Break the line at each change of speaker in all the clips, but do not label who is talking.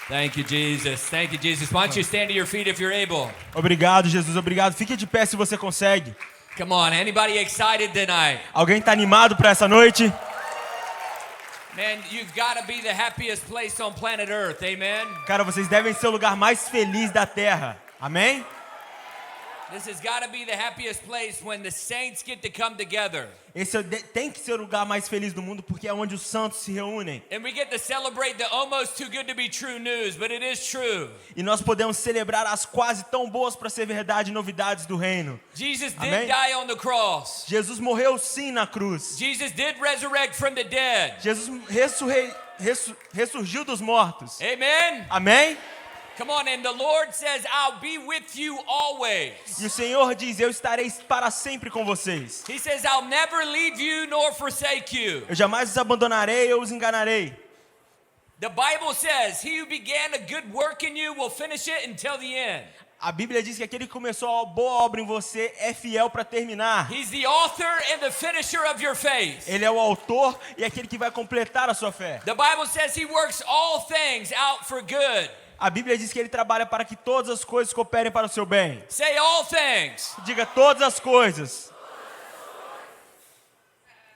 Thank you, Jesus. Thank you, Jesus. Why don't you stand to your feet if you're able?
Obrigado, Jesus, obrigado. Fique de pé se você consegue.
Come on, anybody excited tonight?
Alguém tá animado para essa noite?
Man, you've got to be the happiest place on planet Earth. Amen?
Cara, vocês devem ser o lugar mais feliz da Terra. Amém?
This has got to be the happiest place when the saints get to come together.
Esse tem que ser o lugar mais feliz do mundo porque é onde os santos se reúnem.
And we get to celebrate the almost too good to be true news, but it is true.
E nós podemos celebrar as quase tão boas para ser verdade novidades do reino.
Jesus did
Amém?
die on the cross.
Jesus morreu sim na cruz.
Jesus did resurrect from the dead.
Jesus ressurgiu dos mortos.
Amen?
Amém?
Come on, and the Lord says, I'll be with you always.
E o Senhor diz, eu estarei para sempre com vocês.
He says, I'll never leave you nor forsake you.
Eu jamais os abandonarei ou os enganarei.
The Bible says, he who began a good work in you will finish it until the end.
A Bíblia diz que aquele que começou a boa obra em você é fiel para terminar.
He's the author and the finisher of your faith.
Ele é o autor e aquele que vai completar a sua fé.
The Bible says he works all things out for good.
A Bíblia diz que ele trabalha para que todas as coisas cooperem para o seu bem.
Say all things.
Diga todas as coisas.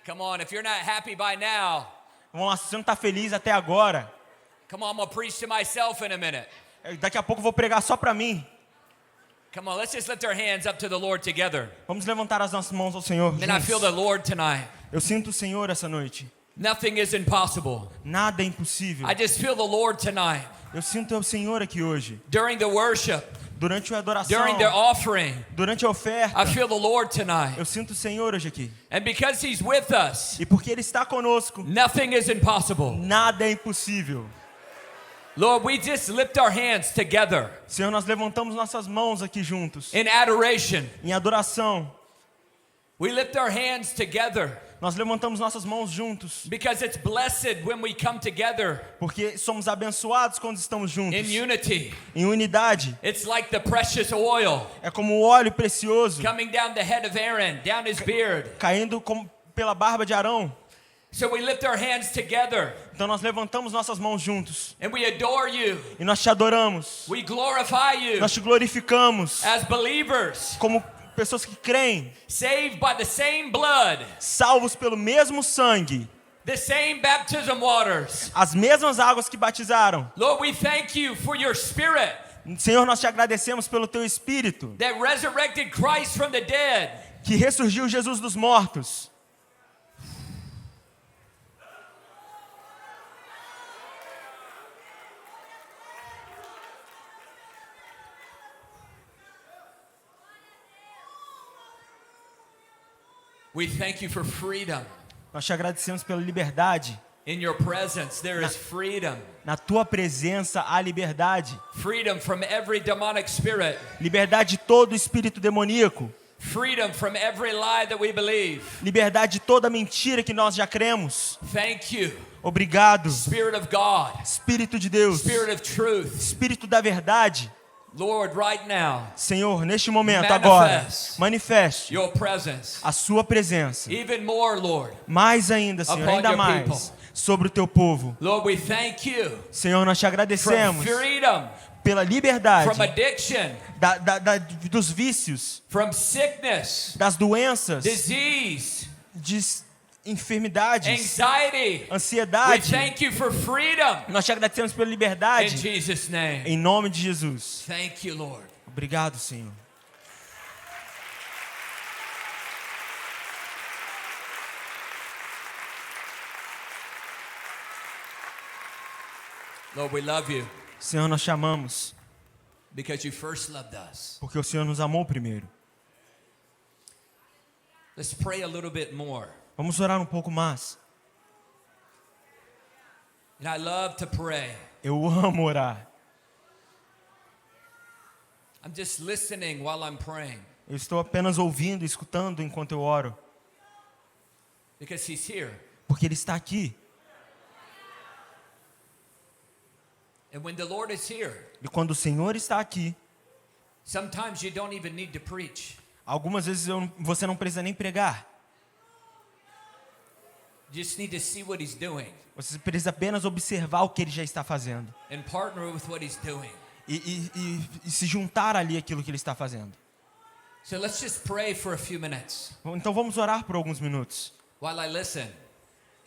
Come on, if you're not happy by now,
Vamos lá, se você não está feliz até agora,
come on, I'm going to preach to myself in a minute.
daqui a pouco eu vou pregar só para mim.
Come on, let's just lift our hands up to the Lord together.
Vamos levantar as nossas mãos ao Senhor.
And I feel the
juntos.
Lord tonight.
Eu sinto o Senhor essa noite.
Nothing is impossible.
Nada é impossível.
I just feel the Lord tonight.
Eu sinto o Senhor aqui hoje.
During the worship,
Durante a adoração,
during the offering,
durante a oferta,
I feel the Lord tonight.
eu sinto o Senhor hoje aqui.
And because He's with us,
E porque Ele está conosco,
nothing is impossible.
nada é impossível.
Lord, we just lift our hands together
Senhor, nós levantamos nossas mãos aqui juntos.
in adoration.
Em adoração,
We lift our hands together
nós levantamos nossas mãos juntos.
because it's blessed when we come together
Porque somos abençoados quando estamos juntos.
in unity.
Em unidade.
It's like the precious oil
É como o óleo precioso
coming down the head of Aaron, down his beard.
caindo pela barba de Arão.
So we lift our hands together
Então nós levantamos nossas mãos juntos.
and we adore you.
E nós te adoramos.
We glorify you
Nós te glorificamos.
as believers,
Como pessoas que creem.
saved by the same blood,
Salvos pelo mesmo sangue.
the same baptism waters.
As mesmas águas que batizaram.
Lord, we thank you for your spirit
Senhor, nós te agradecemos pelo teu Espírito.
that resurrected Christ from the dead.
Que ressurgiu Jesus dos mortos.
We thank you for freedom.
Nós te agradecemos pela liberdade.
In your presence, there is freedom.
Na tua presença há liberdade.
Freedom from every demonic spirit.
Liberdade de todo espírito demoníaco.
Freedom from every lie that we believe.
Liberdade de toda mentira que nós já cremos.
Thank you,
Obrigado,
Spirit of God,
Espírito de Deus,
Spirit of truth.
Espírito da verdade.
Lord, right now,
Senhor, neste momento,
Manifest.
agora, manifeste
your presence.
a sua presença.
Even more, Lord.
Mais ainda, Senhor,
Upon
ainda
your
mais
people.
sobre o teu povo.
Lord, we thank you
Senhor, nós te
from
agradecemos
freedom,
pela liberdade
from addiction,
dos vícios,
from sickness,
das doenças,
disease,
de enfermidades,
anxiety. We
ansiedade.
thank you for freedom.
Nós te agradecemos pela
In
liberdade.
Jesus' name.
Em nome de Jesus.
Thank you, Lord.
Obrigado, Senhor.
Lord, we love you
Senhor, nós te amamos
because you first loved us.
porque o Senhor nos amou primeiro.
Let's pray a little bit more.
Vamos orar um pouco mais.
And I love to pray.
Eu amo orar.
I'm just listening while I'm praying
Eu estou apenas ouvindo, escutando enquanto eu oro.
because He's here.
Porque Ele está aqui.
And when the Lord is here,
E quando o Senhor está aqui,
sometimes you don't even need to preach.
algumas vezes você não precisa nem pregar.
You just need to see what he's doing
Você precisa apenas observar o que ele já está fazendo.
and partner with what he's doing.
E se juntar ali aquilo que ele está fazendo.
So let's just pray for a few minutes
Então vamos orar por alguns minutos.
while I listen.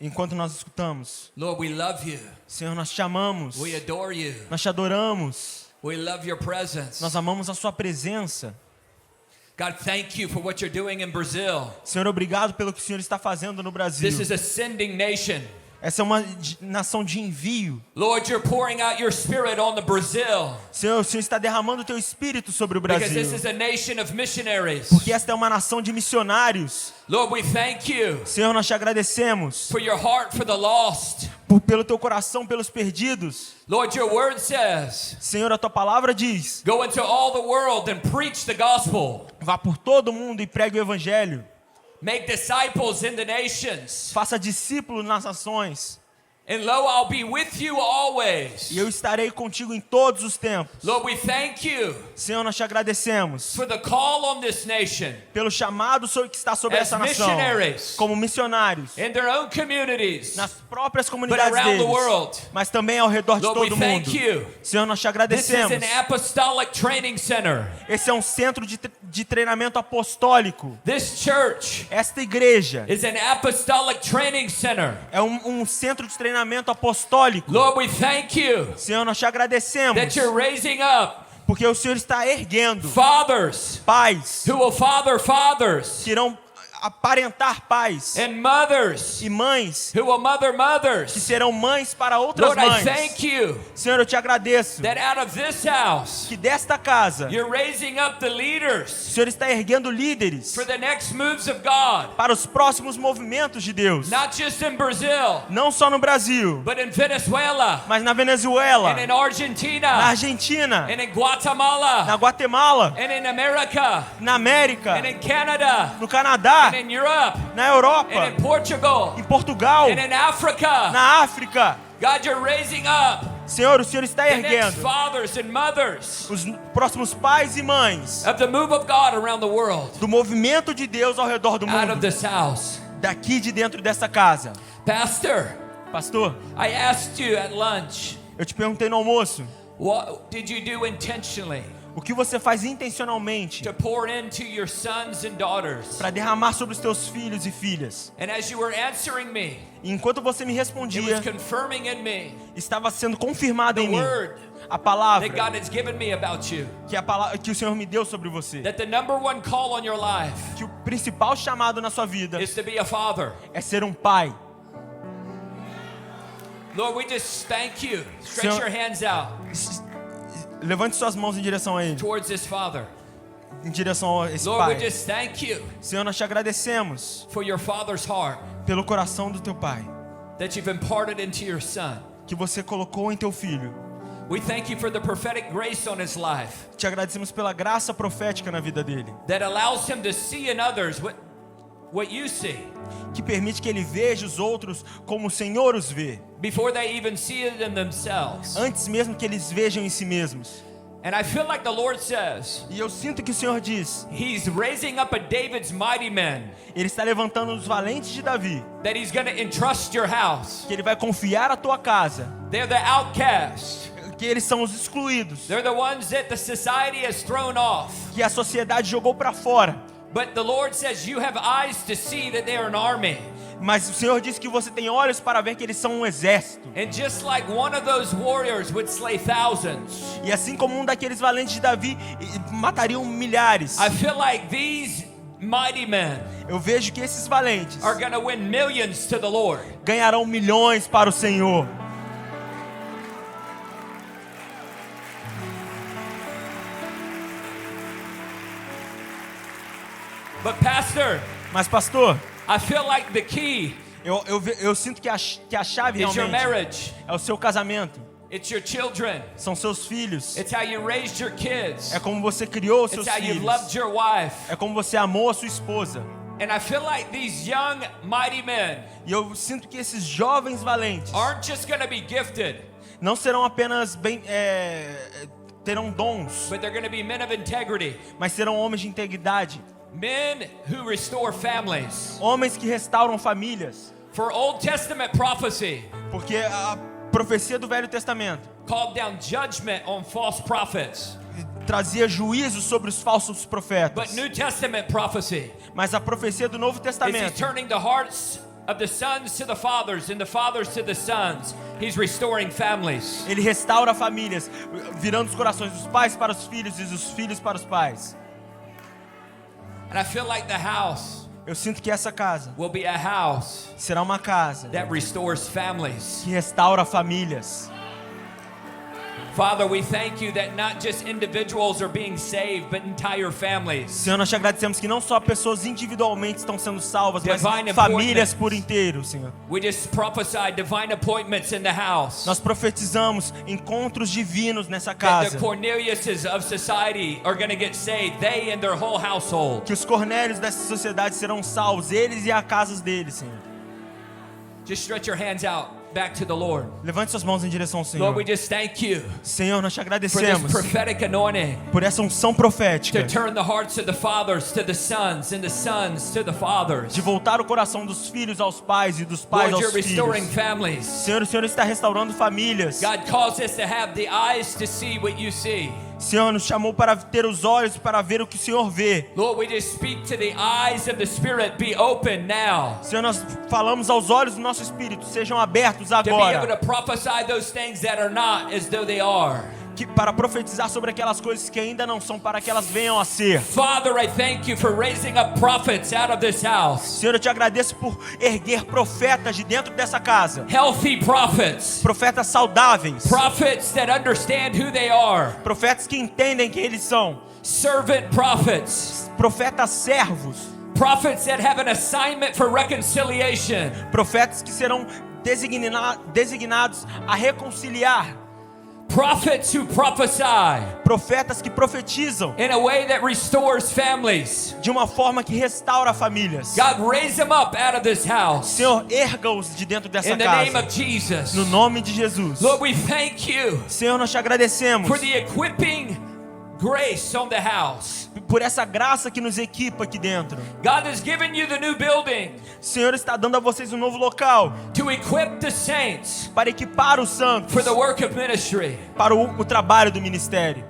Enquanto nós escutamos.
Lord, we love you.
Senhor, nós te amamos.
We adore you.
Nós te adoramos.
We love your presence.
Nós amamos a sua presença.
God, thank you for what you're doing in Brazil.
Senhor, obrigado pelo que o Senhor está fazendo no Brasil.
This is a sending nation.
Essa é uma nação de envio.
Lord, you're pouring out your spirit on the Brazil.
Senhor, o Senhor está derramando o teu espírito sobre o
Because this
Brasil.
is a nation of missionaries.
Porque esta é uma nação de missionários.
Lord, we thank you
Senhor, nós te agradecemos
for your heart for the lost.
pelo teu coração pelos perdidos.
Lord, your word says,
Senhor, a tua palavra diz:
go into all the world and preach the gospel.
vá por todo mundo e pregue o evangelho.
Make disciples in the nations.
Faça discípulos nas nações.
And lo, I'll be with you always.
E eu estarei contigo em todos os tempos.
Lord, we thank you
Senhor, nós te agradecemos
for the call on this nation
pelo chamado que está sobre
as
essa nação.
missionaries
Como missionários.
in their own communities,
Nas próprias
but
comunidades
around the
deles.
world.
Mas também ao redor de
Lord, we
todo
thank
mundo.
you.
Senhor, nós te
This is
agradecemos.
an apostolic training center.
Esse é um centro de treinamento apostólico.
This church
Esta igreja
is an apostolic training center.
é um centro de treinamento apostólico.
Lord, we thank you
Senhor, nós te agradecemos.
that you're raising up
Porque o Senhor está erguendo
fathers
pais
who will father fathers
que irão aparentar pais
and mothers
e mães
who will mother
que
mothers.
serão mães para outras
Lord, I
mães.
thank you
Senhor, eu te agradeço
that out of this house,
que desta casa
you're raising up the
o
leaders
Senhor está erguendo líderes
for the next moves of God,
para os próximos movimentos de Deus.
not just in Brazil,
Não só no Brasil,
but in Venezuela,
mas na Venezuela,
and in
na
Argentina,
Argentina,
and in Guatemala,
na Guatemala,
and in America,
na América,
and in Canada,
no Canadá,
and in Europe,
na Europa,
and in Portugal,
em Portugal,
and in Africa.
na África.
God, you're raising up
Senhor, o Senhor está
the next
erguendo
fathers and mothers
os próximos pais e mães
of the move of God around the world,
do movimento de Deus ao redor do
out of
mundo,
this house.
daqui de dentro dessa casa.
Pastor,
Pastor,
I asked you at lunch,
eu te perguntei no almoço,
what did you do intentionally
o que você faz intencionalmente
to pour into your sons and daughters?
para derramar sobre os teus filhos e filhas?
And as you were answering me,
E enquanto você me
it
respondia,
was confirming in me
estava sendo confirmado
the
em mim
word
a
that
palavra
God has given me about you.
que o Senhor me deu sobre você.
That the number one call on your life
Que o principal chamado na sua vida
is to be a father.
é ser um pai.
Lord, we just thank you. Stretch
Senhor-
your hands out
Levante suas mãos em direção a Ele,
towards this father.
em direção a esse
Lord, we
pai.
just thank you
Senhor, nós te agradecemos
for your father's heart
pelo coração do teu pai,
that you've imparted into your son.
que você colocou em teu filho.
We thank you for the prophetic grace on his life
Te agradecemos pela graça profética na vida dele,
that allows him to see in others what you see
que permite que ele veja os outros como o Senhor os vê,
before they even see it in themselves.
antes mesmo que eles vejam em si mesmos.
And I feel like the Lord says
E eu sinto que o Senhor diz,
he's raising up a David's mighty men
Ele está levantando os valentes de Davi,
that he's going to entrust your house.
que Ele vai confiar a tua casa,
They're the outcasts.
que eles são os excluídos,
They're the ones that the society has thrown off.
que a sociedade jogou para fora.
But the Lord says you have eyes to see that they are an army.
Mas o Senhor diz que você tem olhos para ver que eles são um exército.
And just like one of those warriors would slay thousands,
E assim como um daqueles valentes de Davi matariam milhares,
I feel like these mighty men
eu vejo que esses valentes
are going to win millions to the Lord.
ganharão milhões para o Senhor.
But pastor,
Mas pastor,
I feel like the key
eu sinto que a chave
is your
realmente
marriage.
é o seu casamento,
It's your children.
são seus filhos,
It's how you raised your kids.
é como você criou os seus
It's how you
filhos,
loved your wife.
é como você amou a sua esposa.
And I feel like these young mighty men
E eu sinto que esses jovens valentes
aren't just going to be gifted,
não serão apenas terão dons,
but they're going to be men of integrity.
mas serão homens de integridade,
Men who restore families.
homens que restauram famílias,
For Old Testament prophecy
Porque a profecia do Velho Testamento
called down judgment on false prophets.
trazia juízo sobre os falsos profetas.
But New Testament prophecy
Mas a profecia do Novo
is He's
Testamento,
turning the hearts of the sons to the fathers and the fathers to the sons. He's restoring families.
ele restaura famílias, virando os corações dos pais para os filhos e dos filhos para os pais.
And I feel like the house
Eu sinto que essa casa
will be a house
será uma casa
that restores families.
que restaura famílias.
Father, we thank you that not just individuals are being saved, but entire families.
Senhor, nós te agradecemos que não só pessoas individualmente estão sendo salvas, mas
Divine
famílias
appointments.
por inteiro, Senhor.
We just prophesy divine appointments in the house.
Nós profetizamos encontros divinos nessa
That
casa.
the Corneliuses of society are going to get saved, they and their whole household.
Que os Cornélios dessa sociedade serão salvos, eles e as casas deles, Senhor.
Just stretch your hands out back to the Lord.
Levante suas mãos em direção ao
Lord,
Senhor.
we just thank you
Senhor, nós te
for this
agradecemos
prophetic anointing
por essa unção profética
to turn the hearts of the fathers to the sons and the sons to the fathers.
de voltar o coração dos filhos aos pais e dos pais
Lord,
aos
you're restoring
filhos.
families.
Senhor, o Senhor está restaurando famílias.
God calls us to have the eyes to see what you see.
Senhor, nos chamou para ter os olhos para ver o que o Senhor vê.
Lord, we just speak to the eyes of the Spirit, be open now.
Senhor, nós falamos aos olhos do nosso espírito, sejam abertos
To be able
agora,
to prophesy those things that are not as though they are.
para profetizar sobre aquelas coisas que ainda não são, para que elas venham a ser.
Father, I thank you for raising up prophets out of this house.
Senhor, eu te agradeço por erguer profetas de dentro dessa casa,
Healthy prophets.
profetas saudáveis,
Prophets that understand who they are.
profetas que entendem quem eles são,
Servant prophets.
profetas servos,
Prophets that have an assignment for reconciliation.
profetas que serão designados a reconciliar,
Prophets who prophesy
profetas que profetizam
in a way that restores families.
de uma forma que restaura famílias.
God, raise them up out of this house.
Senhor, erga-os de dentro dessa
In the name
casa,
of Jesus.
no nome de Jesus.
Lord, we thank you
Senhor, nós te agradecemos
for the equipping grace on the house.
por essa graça que nos equipa aqui dentro.
God has given you the new building
Senhor está dando a vocês um novo local
to equip the saints
para equipar os santos
for the work of ministry.
para o trabalho do ministério.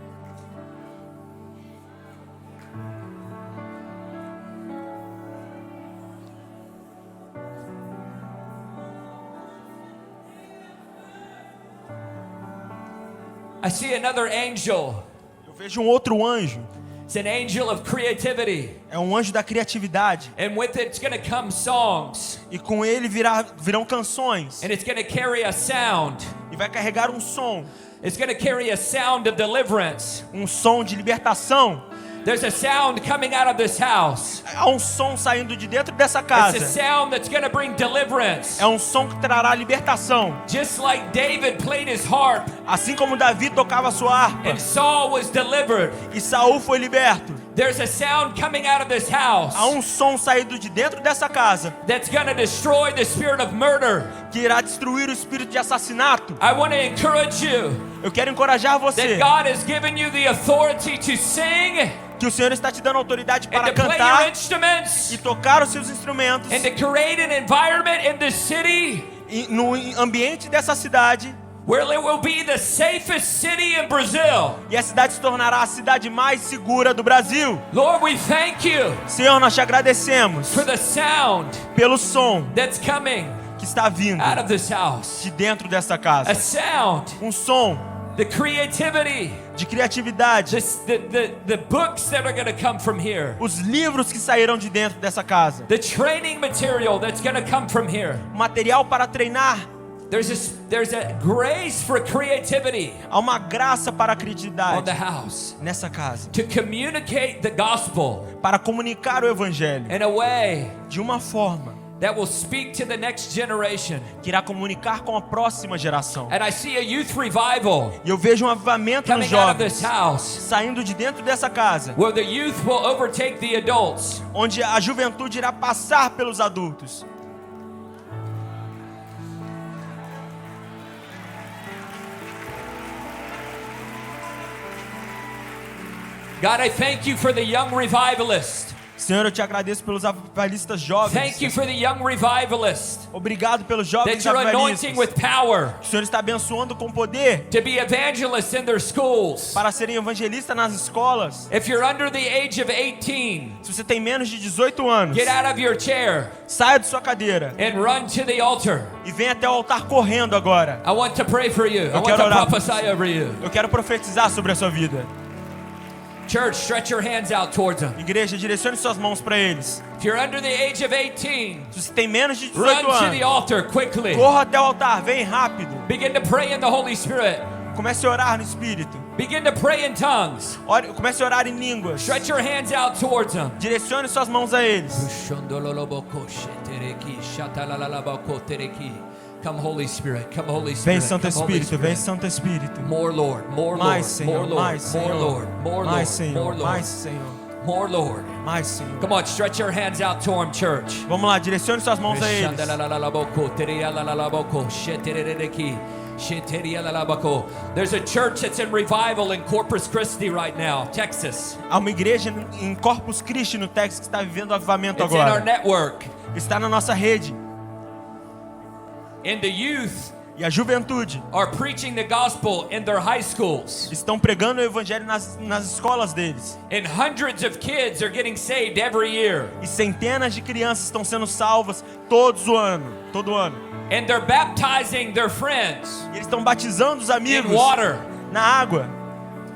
I see another angel.
Eu vejo um outro anjo.
It's an angel of creativity.
É um anjo da criatividade.
And with it, it's going to come songs.
E com ele virão canções.
And it's going to carry a sound.
E vai carregar um som.
It's going to carry a sound of deliverance.
Um som de libertação.
There's a sound coming out of this house.
Há um som saindo de dentro dessa
It's a
casa.
sound that's going to bring deliverance.
É um som que trará libertação.
Just like David played his harp
Assim como Davi tocava sua harpa
and Saul was delivered,
e Saul foi liberto.
there's a sound coming out of this house
Há um som saído de dentro dessa casa
that's going to destroy the spirit of murder.
que irá destruir o espírito de assassinato.
I want to encourage you
Eu quero encorajar você
that God has given you the authority to sing
que o Senhor está te dando autoridade
and
para
to play your
cantar
instruments
e tocar os seus instrumentos
and to create an environment in this city
no ambiente dessa cidade,
where it will be the safest city in Brazil.
e a cidade se tornará a cidade mais segura do Brasil.
Lord, we thank you
Senhor, nós te agradecemos
for the sound
pelo som
that's coming
que está vindo
out of this house.
de dentro dessa
A
casa.
sound,
Um som
the creativity,
de criatividade.
the books that are going to come from here,
Os livros que sairão de dentro dessa casa.
the training material that's going to come from here.
Material para treinar.
There's a grace for creativity
Há uma graça para a
on the
criatividade
house
nessa casa.
to communicate the gospel
Para comunicar o evangelho
in a way
de uma forma
that will speak to the next generation.
que irá comunicar com a próxima geração.
And I see a youth revival
E eu vejo um avivamento nos
coming out of this
jovens
house
saindo de dentro dessa casa,
where the youth will overtake the adults.
onde a juventude irá passar pelos adultos.
God, I thank you for the young revivalist.
Senhor, eu te agradeço pelos avivalistas jovens.
Thank you for the young revivalists
Obrigado pelos
that
jovens
you're anointing
avivalistas.
with power
O Senhor está abençoando com poder
to be evangelists in their schools.
para serem evangelistas nas escolas.
If you're under the age of 18,
Se você tem menos de 18 anos,
get out of your chair
saia de sua cadeira
and run to the altar.
e venha até o altar correndo agora.
I want to pray for you. I want
quero
to
orar por
prophesy over you.
Eu quero profetizar sobre a sua vida.
Church, stretch your hands out towards them.
Igreja, direcione suas mãos para eles.
If you're under the age of 18,
Se você tem menos de 18
run to the
anos,
altar quickly.
corra até o altar, vem rápido.
Begin to pray in the Holy Spirit.
Comece a orar no Espírito.
Begin to pray in tongues.
Comece a orar em línguas.
Stretch your hands out towards them.
Direcione suas mãos a eles.
Come, Holy Spirit. Come, Holy
Vem,
Spirit.
Santo
Come, Holy
Espírito, vem,
Spirit.
Santo Espírito.
More Lord, more Lord,
Mais,
more
Senhor,
Lord,
mais,
more
Senhor.
Lord, more Lord,
Mais,
more
Senhor,
Lord,
mais, Senhor,
more Lord.
mais, Senhor.
Come on, stretch your hands out to him, church.
Vamos lá, direcione suas mãos a eles.
There's a church that's in revival in Corpus Christi right now, Texas.
Há uma igreja em Corpus Christi, no Texas, que está vivendo avivamento
It's in our
agora.
network.
Está na nossa rede.
And the youth
E a juventude
are preaching the gospel in their high schools.
estão pregando o evangelho nas escolas deles.
And hundreds of kids are getting saved every year.
E centenas de crianças estão sendo salvas todo ano.
And they're baptizing their friends
E eles estão batizando os
in
amigos
water
na água,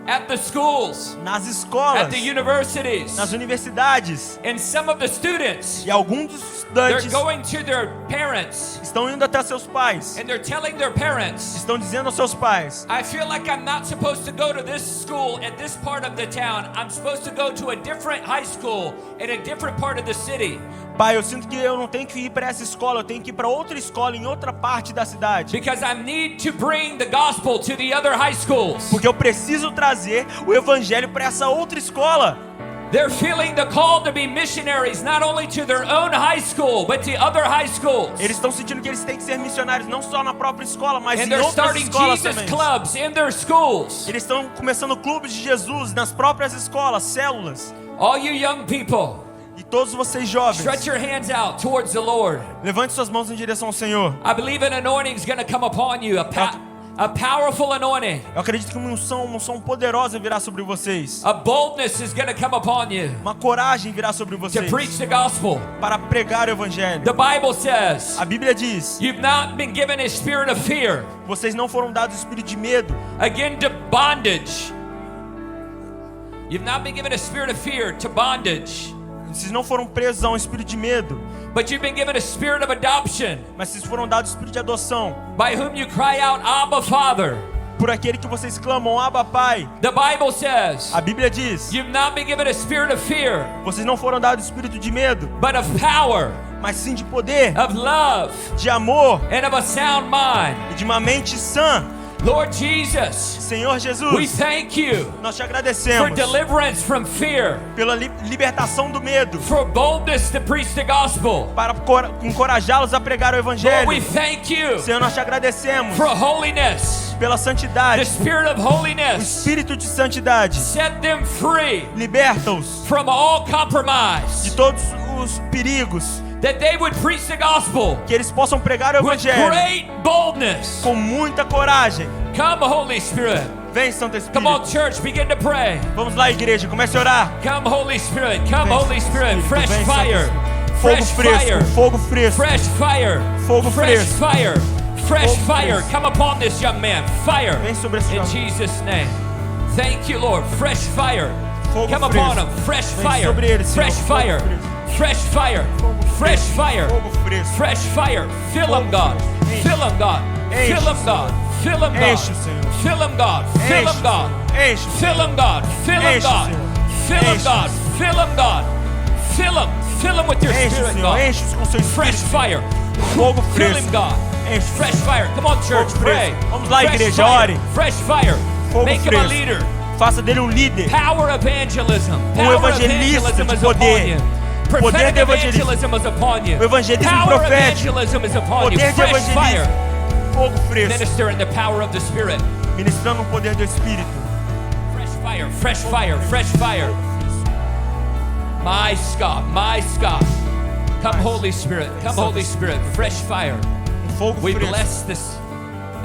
at the schools,
nas
at
escolas,
the universities.
nas universidades.
And some of the students,
E alguns dos
they're
estudantes
going to their parents
estão indo até seus pais.
and they're telling their parents,
Estão dizendo aos seus pais:
I feel like I'm not supposed to go to this school at this part of the town. I'm supposed to go to a different high school in a different part of the city.
pai, eu sinto que eu não tenho que ir para essa escola, eu tenho que ir para outra escola em outra parte da cidade.
Because I need to bring the gospel to the other high schools.
Porque eu preciso trazer o evangelho para essa outra escola.
They're feeling the call to be missionaries not only to their own high school, but to other high schools.
Eles estão sentindo que eles têm que ser missionários não só na própria escola, mas
And
em
they're
outras
starting
escolas
Jesus
também.
clubs in their schools.
Eles estão começando clubes de Jesus nas próprias escolas, células.
All you young people,
E todos vocês jovens,
stretch your hands out towards the Lord.
levante suas mãos em direção ao Senhor.
I believe an anointing is going to come upon you, a powerful anointing.
Eu acredito que uma unção poderosa virá sobre vocês.
A boldness is going to come upon you
Uma coragem virá sobre
to
vocês
preach the gospel.
para pregar o evangelho.
The Bible says,
A Bíblia diz:
you've not been given a spirit of fear,
vocês não foram dados espírito de medo,
again to bondage. You've not been given a spirit of fear to bondage,
vocês não foram presos a um espírito de medo,
but you've been given a spirit of adoption,
mas vocês foram dados espírito de adoção,
by whom you cry out, Abba, Father.
por aquele que vocês clamam, Abba, Pai.
The Bible says,
A Bíblia diz:
you've not been given a spirit of fear,
vocês não foram dados espírito de medo,
but of power,
mas sim de poder,
of love,
de amor
and of a sound mind.
e de uma mente sã.
Lord Jesus,
Senhor
we
Jesus,
thank you
nós te
for
agradecemos
deliverance from fear,
pela libertação do medo,
for boldness to preach the gospel.
para encorajá-los a pregar o
Lord,
evangelho.
we thank you
Senhor, nós te agradecemos
for holiness,
pela
the
santidade,
spirit of
o
holiness.
espírito de santidade.
Set them free
Liberta-os
from all
de
compromise,
todos os perigos,
that they would preach the gospel
que eles possam pregar o
with
evangelho
great boldness.
com muita coragem.
Come, Holy Spirit.
Vem, Santo
Come on,
Espírito.
church, begin to pray.
Vamos lá, igreja, comece a orar.
Come, Holy Spirit. Come,
Vem,
Holy Spirit.
Espírito,
Fresh
vem, Santo
fire.
Espírito.
Fresh
Fogo fresco,
fire.
fogo fresco.
Fresh fire.
Fogo
Fresh
fresco.
fire. Fresh
Fogo
fire.
fresco.
Come upon this young man. Fire.
Vem sobre esse
In
jovem.
Jesus' name. Thank you, Lord. Fresh fire.
Fogo
Come upon
fresco.
him. Fresh
Vem
fire.
sobre ele, Senhor.
Fresh
Fogo
fire.
fresco.
Fresh fire. Fresh fire.
Fogo fresco.
Fresh fire. Fill him, God.
Enche.
Fill him, God.
Enche,
Fill him, God. Fill him, God.
Enche, Senhor.
Fill him, God. Fill
Enche,
him, God.
Enche,
Fill him, God. Fill him,
Enche,
God.
Senhor.
Fill him,
Enche,
God. Fill him, God. Fill him. Fill him with your
Enche,
spirit,
Senhor.
God.
Enche-os com seu
Fresh
espírito.
fire.
Fogo
Fill
fresco.
him, God.
Enche.
Fresh fire. Come on, church.
Fogo
Pray.
fresco. Vamos lá,
Fresh
igreja,
fire.
ore.
Fresh fire.
Fogo
Make him a
fresco.
leader.
Faça dele líder.
Power evangelism. Power
evangelista
evangelism
de
is
poder.
upon you.
Poder
Prophetic
de evangelismo.
evangelism is upon you.
O evangelismo
Power
profético.
evangelism is upon you.
Poder de
Fresh fire.
evangelismo. Fogo fresco.
Minister in the power of the Spirit.
Ministrando o poder do Espírito.
Fresh fire. Fresh fire. Fresh fire. Mais God, mais God. Come Holy Spirit, come Holy Spirit, fresh fire.
Fogo
We
fresco.
bless this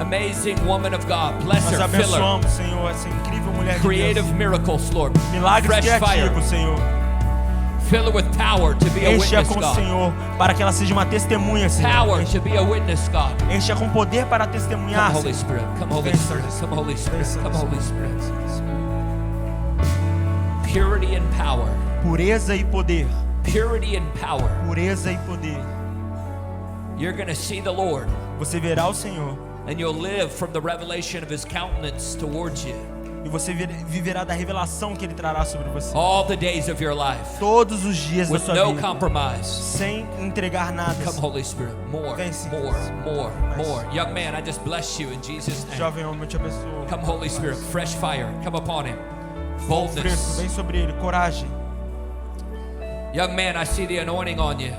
amazing woman of God. Bless
Nós
her, fill her.
abençoamos, Senhor, essa incrível mulher de
Creative
Deus.
miracles, Lord.
Milagres
Fresh fire.
criativos, Senhor.
Fill her with power to be a
Enche-a
witness,
com o
God.
Senhor, para que ela seja uma testemunha, Senhor.
Power to be a witness, God.
Enche-a com poder para
Come
testemunhar,
Holy
Senhor.
Spirit, come Holy
Vem,
Spirit,
Senhor.
come Holy Spirit,
Vem,
come
Senhor.
Holy Spirit. Purity and power.
Pureza e poder.
Purity and power.
Pureza e poder.
You're going to see the Lord,
Você verá o Senhor
and you'll live from the revelation of His countenance towards you
e você viverá da revelação que Ele trará sobre você.
all the days of your life,
Todos os dias da
with
sua
no
vida,
compromise.
sem entregar nada.
Come, Holy Spirit, more,
Vem, Senhor.
more.
Mais.
Young man, I just bless you in Jesus' name.
Jovem homem, eu te abençoo.
Come, Holy Spirit, fresh fire, come upon him.
Fogo fresco,
Boldness.
vem sobre ele. Coragem.
Young man, I see the anointing on you.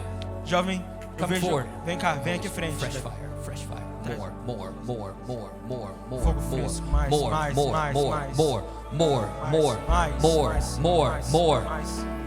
Jovem, eu
Come
vejo.
forward.
Vem cá, vem aqui à frente.
Fresh fire, fresh fire. More,
Fogo fresco, mais, mais,
more.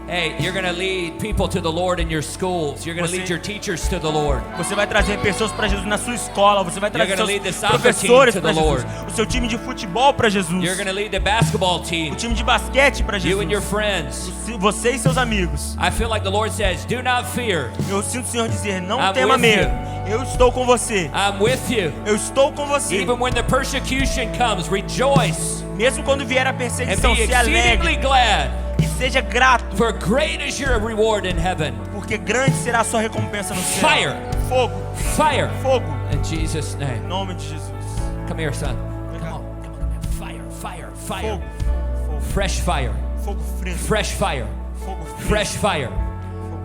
Hey, you're going to lead people to the Lord in your schools. You're going to
Você-
lead your teachers to the Lord.
Você vai trazer pessoas para Jesus na sua escola. Você vai trazer
gonna lead the
seus
soccer
professores
team to
para
the
Jesus.
Lord.
O seu time de futebol para Jesus.
You're going to lead the basketball team.
O time de basquete para
You and your
Jesus.
friends.
Você e seus amigos.
I feel like the Lord says, do not fear.
Eu sinto o Senhor dizer: não
I'm
tema
with
medo. Eu estou com você.
I'm with you.
Eu estou com você.
Even when the persecution comes, rejoice
Mesmo quando vier a
and
perseguição,
be
se alegre
exceedingly glad,
e seja grato,
for great is your reward in heaven.
porque grande será a sua recompensa no céu.
Fire.
Fogo,
Fire.
fogo.
In Jesus'
Em
name.
nome de Jesus.
Come here, son.
Vem cá.
Fire, fire, fire.
Fogo, fogo,
Fresh fire.
fogo fresco.
Fresh fire.
Fogo fresco.
Fresh fire.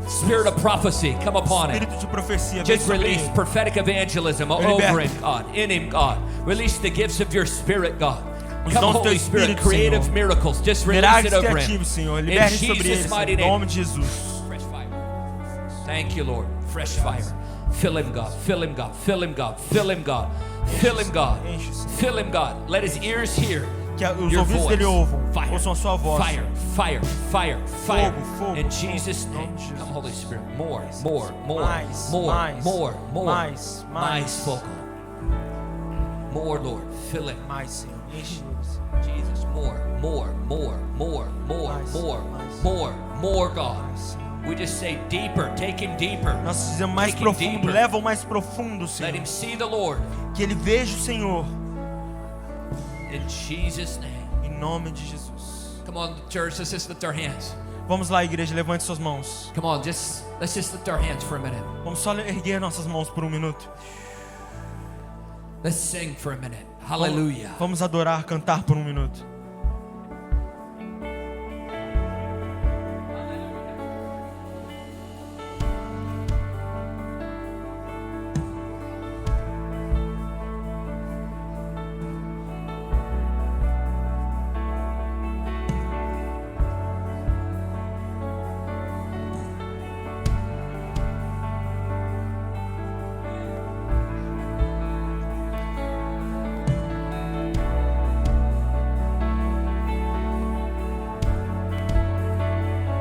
Spirit of prophecy, come upon it.
Espírito de profecia, vem
Just
sobre
release
ele.
prophetic evangelism
Eu
over
liberto.
him, God. In him, God. Release the gifts of your spirit, God.
Os
Come,
dons do
Holy
teu
Spirit.
Espírito,
Creative
Senhor.
miracles. Just release
Milagres
it over him.
criativos, Senhor.
In
Liberte sobre
Jesus'
eles,
mighty
em
name.
nome de Jesus.
Fresh fire. Thank you, Lord. Fresh fire. Fill him, God. Fill him, God. Fill him, God. Fill him, God. Fill him, God.
Enche, Senhor.
Fill him, God. Let his ears hear
Que os
your
ouvidos
voice.
dele ouvam,
Fire.
ouçam a sua voz.
Fire, fire, fire, fire.
Fogo,
In
fogo,
Jesus'
fogo. Em
name.
nome de Jesus.
Come, Holy Spirit. More.
Mais,
More.
mais,
Fogo. More, Lord. Fill him.
Mais, Senhor. Enche.
Jesus. More, God. We just say deeper. Take him deeper.
Nós dizemos mais
Take him
profundo,
deeper.
leva o mais profundo,
Let
Senhor.
him see the Lord.
Que ele veja o Senhor.
In Jesus' name.
Em nome de Jesus.
Come on, church. Let's just lift our hands.
Vamos lá, igreja, levante suas mãos.
Come on, let's just lift our hands for a minute.
Vamos só erguer nossas mãos por um minuto.
Let's sing for a minute. Hallelujah.
Vamos adorar, cantar por um minuto.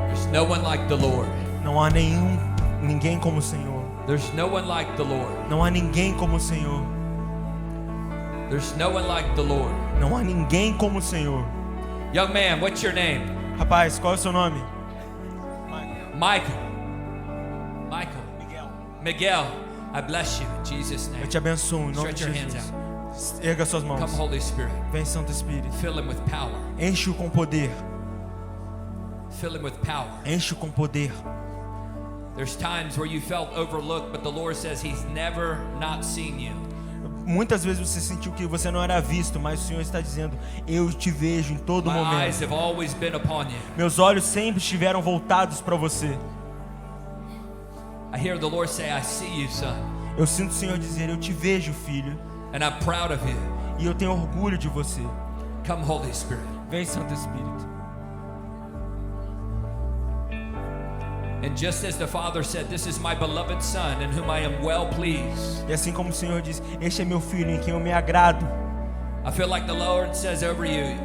There's no one like the Lord.
Não há ninguém como o Senhor.
There's no one like the Lord.
Não há ninguém como o Senhor.
There's no one like the Lord.
Não há ninguém como o Senhor.
Young man, what's your name?
Rapaz, qual é o seu nome?
Michael. Miguel. I bless you in Jesus' name.
Eu te abençoo em nome
Stretch
de
your hands
Jesus. Erga suas
Come,
mãos.
Holy Spirit.
Vem, Santo Espírito.
Fill him with power.
Enche-o com poder.
Fill him with power.
Enche-o com poder.
There's times where you felt overlooked, but the Lord says He's never not seen you.
Muitas vezes você sentiu que você não era visto, mas o Senhor está dizendo: eu te vejo em todo
My eyes
momento.
have always been upon you.
Meus olhos sempre estiveram voltados para você.
I hear the Lord say, I see you, son,
Eu sinto o Senhor dizer: eu te vejo, filho,
and I'm proud of you.
e eu tenho orgulho de você.
Come, Holy Spirit.
Vem, Santo Espírito.
And just as the Father said, this is my beloved Son in whom I am well pleased.
E assim como o Senhor diz: este é meu filho em quem eu me agrado.
I feel like the Lord says over you,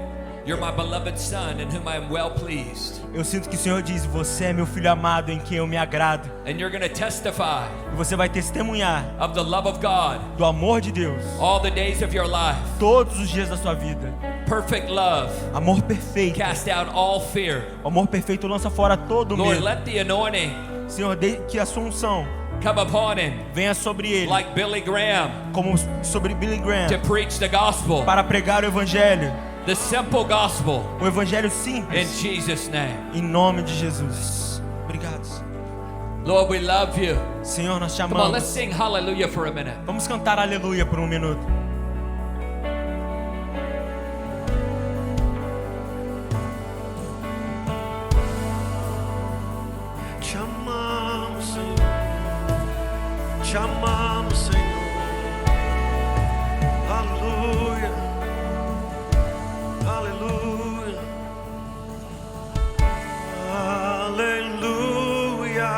You're my beloved son in whom I am well pleased.
Eu sinto que o Senhor diz: você é meu filho amado em quem eu me agrado.
And you're going to testify
E você vai testemunhar
of the love of God
do amor de Deus
all the days of your life.
todos os dias da sua vida.
Perfect love
Amor perfeito.
cast out all fear.
O amor perfeito lança fora todo
Lord,
medo.
let the anointing
Senhor, que a sua unção
come upon him
venha sobre ele,
like Billy Graham
como sobre Billy Graham,
to preach the gospel,
para pregar o evangelho,
the simple gospel,
o evangelho
in
simples,
Jesus' name.
em nome de Jesus. Obrigado.
Lord, we love you.
Senhor, nós te
Come on, let's
amamos.
sing hallelujah for a minute.
Vamos cantar aleluia por um minuto.
Te amamos, Senhor. Te amamos, Senhor. Aleluia. Aleluia. Aleluia.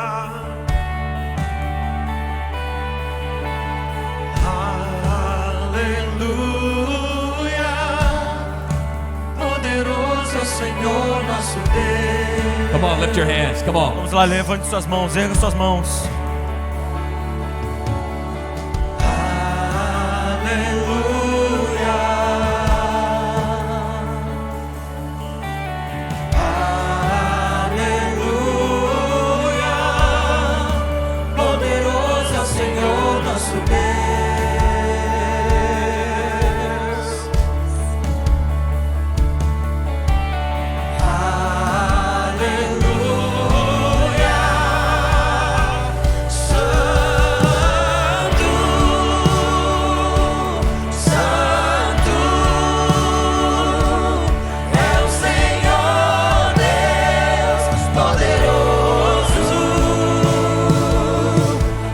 Aleluia. Poderoso é o Senhor nosso Deus.
Come on, lift your hands. Come on.
Vamos lá, levante suas mãos, erga suas mãos.
Aleluia. Aleluia. Poderoso é o Senhor nosso Deus. Aleluia. Santo, Santo é o Senhor Deus poderoso,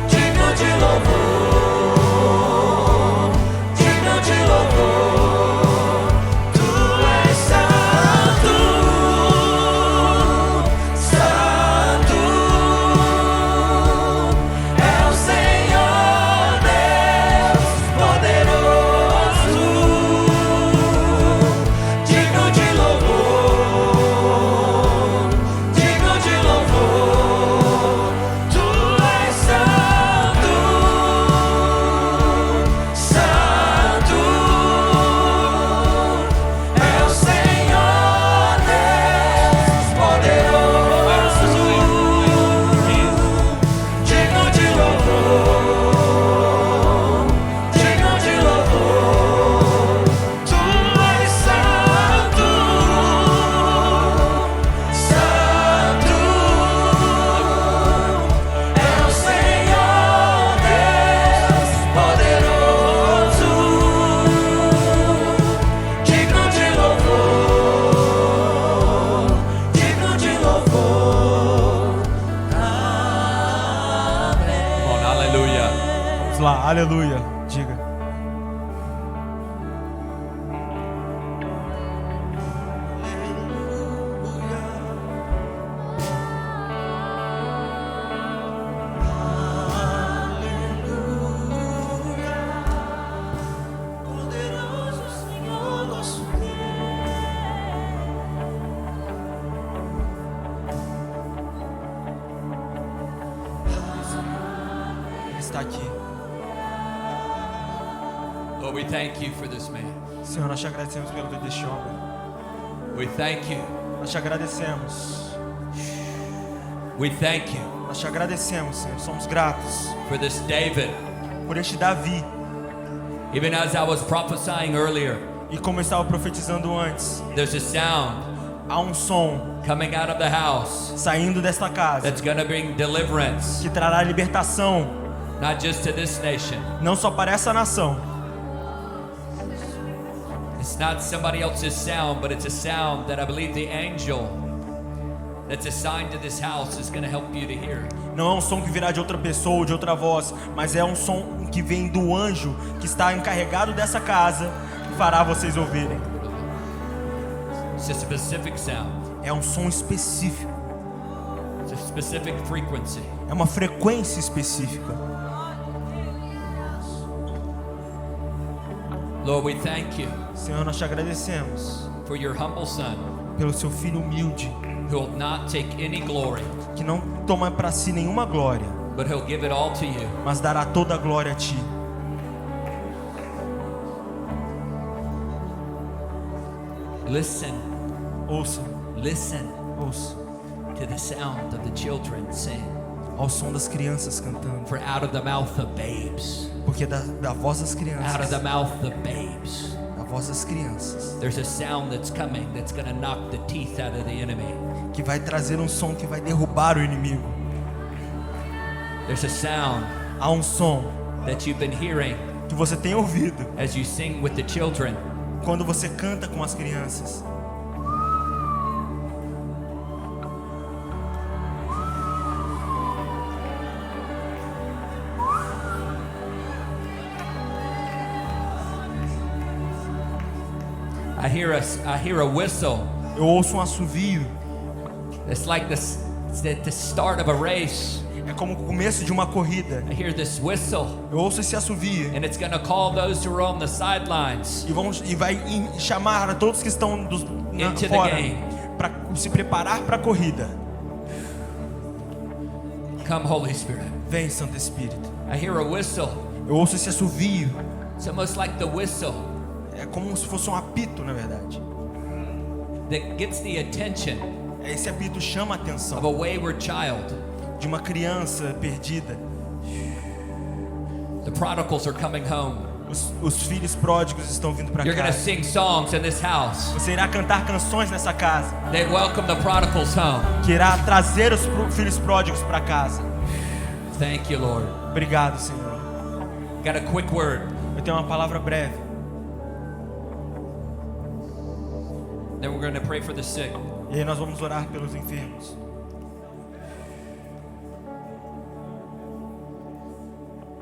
digno de louvor, digno de louvor. Tu és santo, santo é o Senhor Deus poderoso, digno de louvor, digno de louvor. Tu és santo, santo é o Senhor Deus poderoso, digno de louvor, digno de louvor. Tu és santo, santo é o Senhor Deus poderoso, digno de louvor, digno de louvor. Amém.
Come on, hallelujah.
Vamos lá, aleluia. Diga.
Poderoso Senhor nosso
Ele está aqui.
Lord, we thank you for this man.
Senhor, nós te agradecemos pelo vida deste homem.
We thank you.
Nós te agradecemos.
We thank you
Nós te agradecemos, Senhor. Somos gratos
for this David.
por este Davi.
Even as I was prophesying earlier,
E como eu estava profetizando antes,
there's a sound
há um som
coming out of the house
saindo desta casa
that's going to bring deliverance,
que trará libertação,
not just to this nation.
não só para essa nação.
It's not somebody else's sound, but it's a sound that I believe the angel that's assigned to this house is going to help you to hear.
Não é um som que virá de outra pessoa ou de outra voz, mas é um som que vem do anjo que está encarregado dessa casa que fará vocês ouvirem.
It's a specific sound.
É um som específico,
It's a specific frequency.
é uma frequência específica.
Lord, we thank you
Senhor, nós te agradecemos
for your humble son,
pelo seu filho humilde,
who will not take any glory,
que não toma para si nenhuma glória,
but he'll give it all to you.
mas dará toda a glória a ti.
Listen,
Ouça,
listen
ouça
to the sound of the children sing.
ao som das crianças cantando,
For out of the mouth of babes,
porque da voz das
out of
crianças,
the mouth of babes,
da voz das crianças,
there's a sound that's coming that's going to knock the teeth out of the enemy.
que vai trazer um som que vai derrubar o inimigo.
There's a sound
Há um som
that you've been hearing
que você tem ouvido
as you sing with the children.
quando você canta com as crianças.
I hear a whistle.
Eu ouço um assovio,
It's like the start of a race.
é como o começo de uma corrida.
I hear this whistle,
Eu ouço esse assovio
and it's going to call those who are on the sidelines
e vai chamar a todos que estão
Into the
fora
game.
para se preparar para a corrida.
Come, Holy Spirit.
Vem, Santo Espírito.
I hear a whistle.
Eu ouço esse assovio,
It's almost like the whistle
é como se fosse um apito, na verdade.
that gets the attention
Esse apito chama a
of a
atenção
wayward child.
de uma criança perdida.
The prodigals are coming home.
Os filhos pródigos estão vindo para
You're going to
casa.
sing songs in this house
Você irá cantar canções nessa casa,
that welcome the prodigals home.
que irá trazer os filhos pródigos para casa.
Thank you, Lord.
Obrigado, Senhor.
Got a quick word.
Eu tenho uma palavra breve.
Then we're going to pray for the sick.
E aí nós vamos orar pelos enfermos.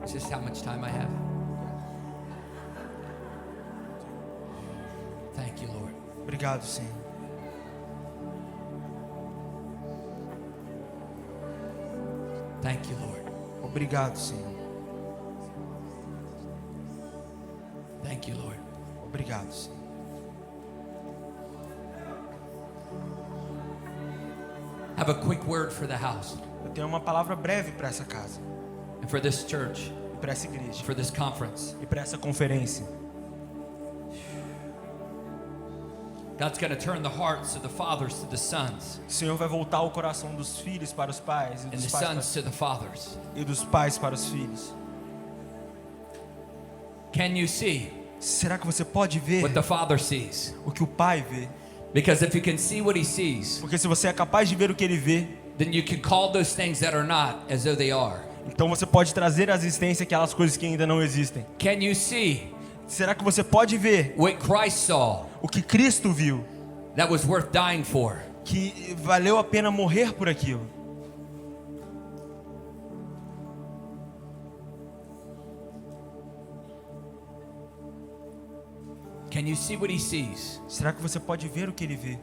Is this how much time I have? Thank you, Lord.
Obrigado, Senhor.
Thank you, Lord.
Obrigado, Senhor.
Thank you, Lord.
Obrigado, Senhor.
Have a quick word for the house
Eu tenho uma palavra breve para essa casa,
and for this church,
e para essa igreja,
for this conference.
e para essa conferência.
God's going to turn the hearts of the fathers to the sons
O Senhor vai voltar o coração dos filhos para os pais
and the sons to the fathers.
e dos pais para os filhos.
Can you see
Será que você pode ver
what the father sees?
o que o pai vê?
Because if you can see what he sees,
Porque se você é capaz de ver o que ele vê,
then you can call those things that are not as though they are.
então você pode trazer à existência aquelas coisas que ainda não existem.
Can you see
Será que você pode ver
what Christ saw
o que Cristo viu,
that was worth dying for?
que valeu a pena morrer por aquilo?
Can you see what he sees?
Será que você pode ver o que ele vê?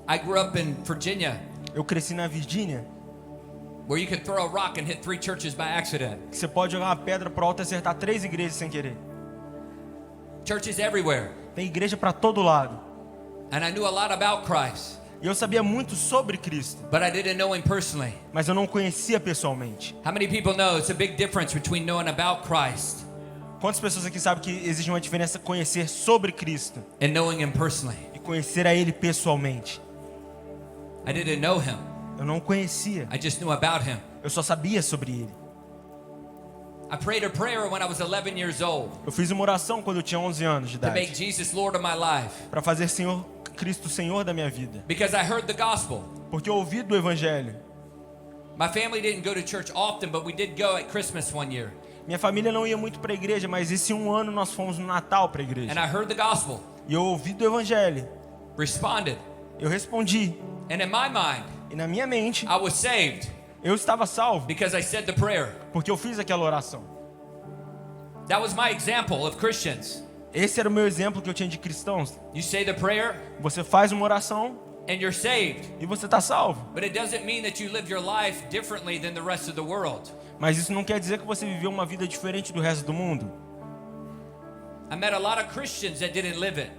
I grew up in Virginia,
Eu cresci na Virgínia,
where you could throw a rock and hit 3 churches by accident.
que você pode jogar uma pedra pro alto e acertar 3 igrejas sem querer.
Churches everywhere.
Tem igreja para todo lado.
And I knew a lot about Christ,
E eu sabia muito sobre Cristo,
but I didn't know him personally.
mas eu não conhecia pessoalmente.
How many people know it's a big difference between knowing about Christ
Quantas pessoas aqui sabem que existe uma diferença conhecer sobre Cristo
and knowing him personally?
e conhecer a Ele pessoalmente?
I didn't know him.
Eu não conhecia,
I just knew about him.
eu só sabia sobre Ele.
I prayed a prayer when I was 11 years old
Eu fiz uma oração quando eu tinha 11 anos de
to make
idade,
Jesus Lord of my life
para fazer Cristo Senhor da minha vida,
because I heard the gospel.
porque eu ouvi do Evangelho.
My family didn't go to church often, but we did go at Christmas one year.
Minha família não ia muito para a igreja, mas esse um ano nós fomos no Natal para a
And
igreja.
I heard the gospel,
E eu ouvi do Evangelho.
responded,
Eu respondi.
and in my mind,
E na minha mente,
I was saved
eu estava salvo,
because I said the prayer.
porque eu fiz aquela oração.
That was my example of Christians.
Esse era o meu exemplo que eu tinha de cristãos.
You say the prayer
Você faz uma oração
and you're saved,
e você está salvo.
but it doesn't mean that you live your life differently than the rest of the world.
Mas isso não quer dizer que você viveu uma vida diferente do resto do mundo.
I met a lot of Christians that didn't live it.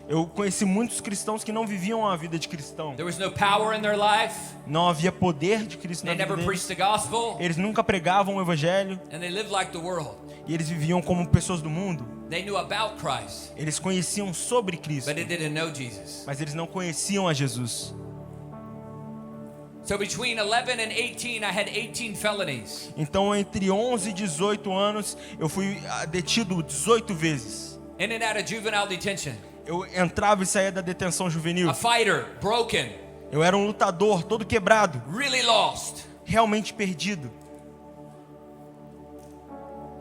Eu conheci muitos cristãos que não viviam a vida de cristão.
There was no power in their life.
Não havia poder de Cristo na
They
vida
never
deles.
preached the gospel.
Eles nunca pregavam o evangelho
And they lived like the world.
e eles viviam como pessoas do mundo.
They knew about Christ,
Eles conheciam sobre Cristo,
but they didn't know Jesus.
mas eles não conheciam a Jesus.
So between 11 and 18, I had 18 felonies.
Então, entre 11 e 18 anos, eu fui detido 18 vezes.
In and out of juvenile detention.
Eu entrava e saía da detenção juvenil.
A fighter, broken,
Eu era um lutador, todo quebrado,
really lost.
realmente perdido.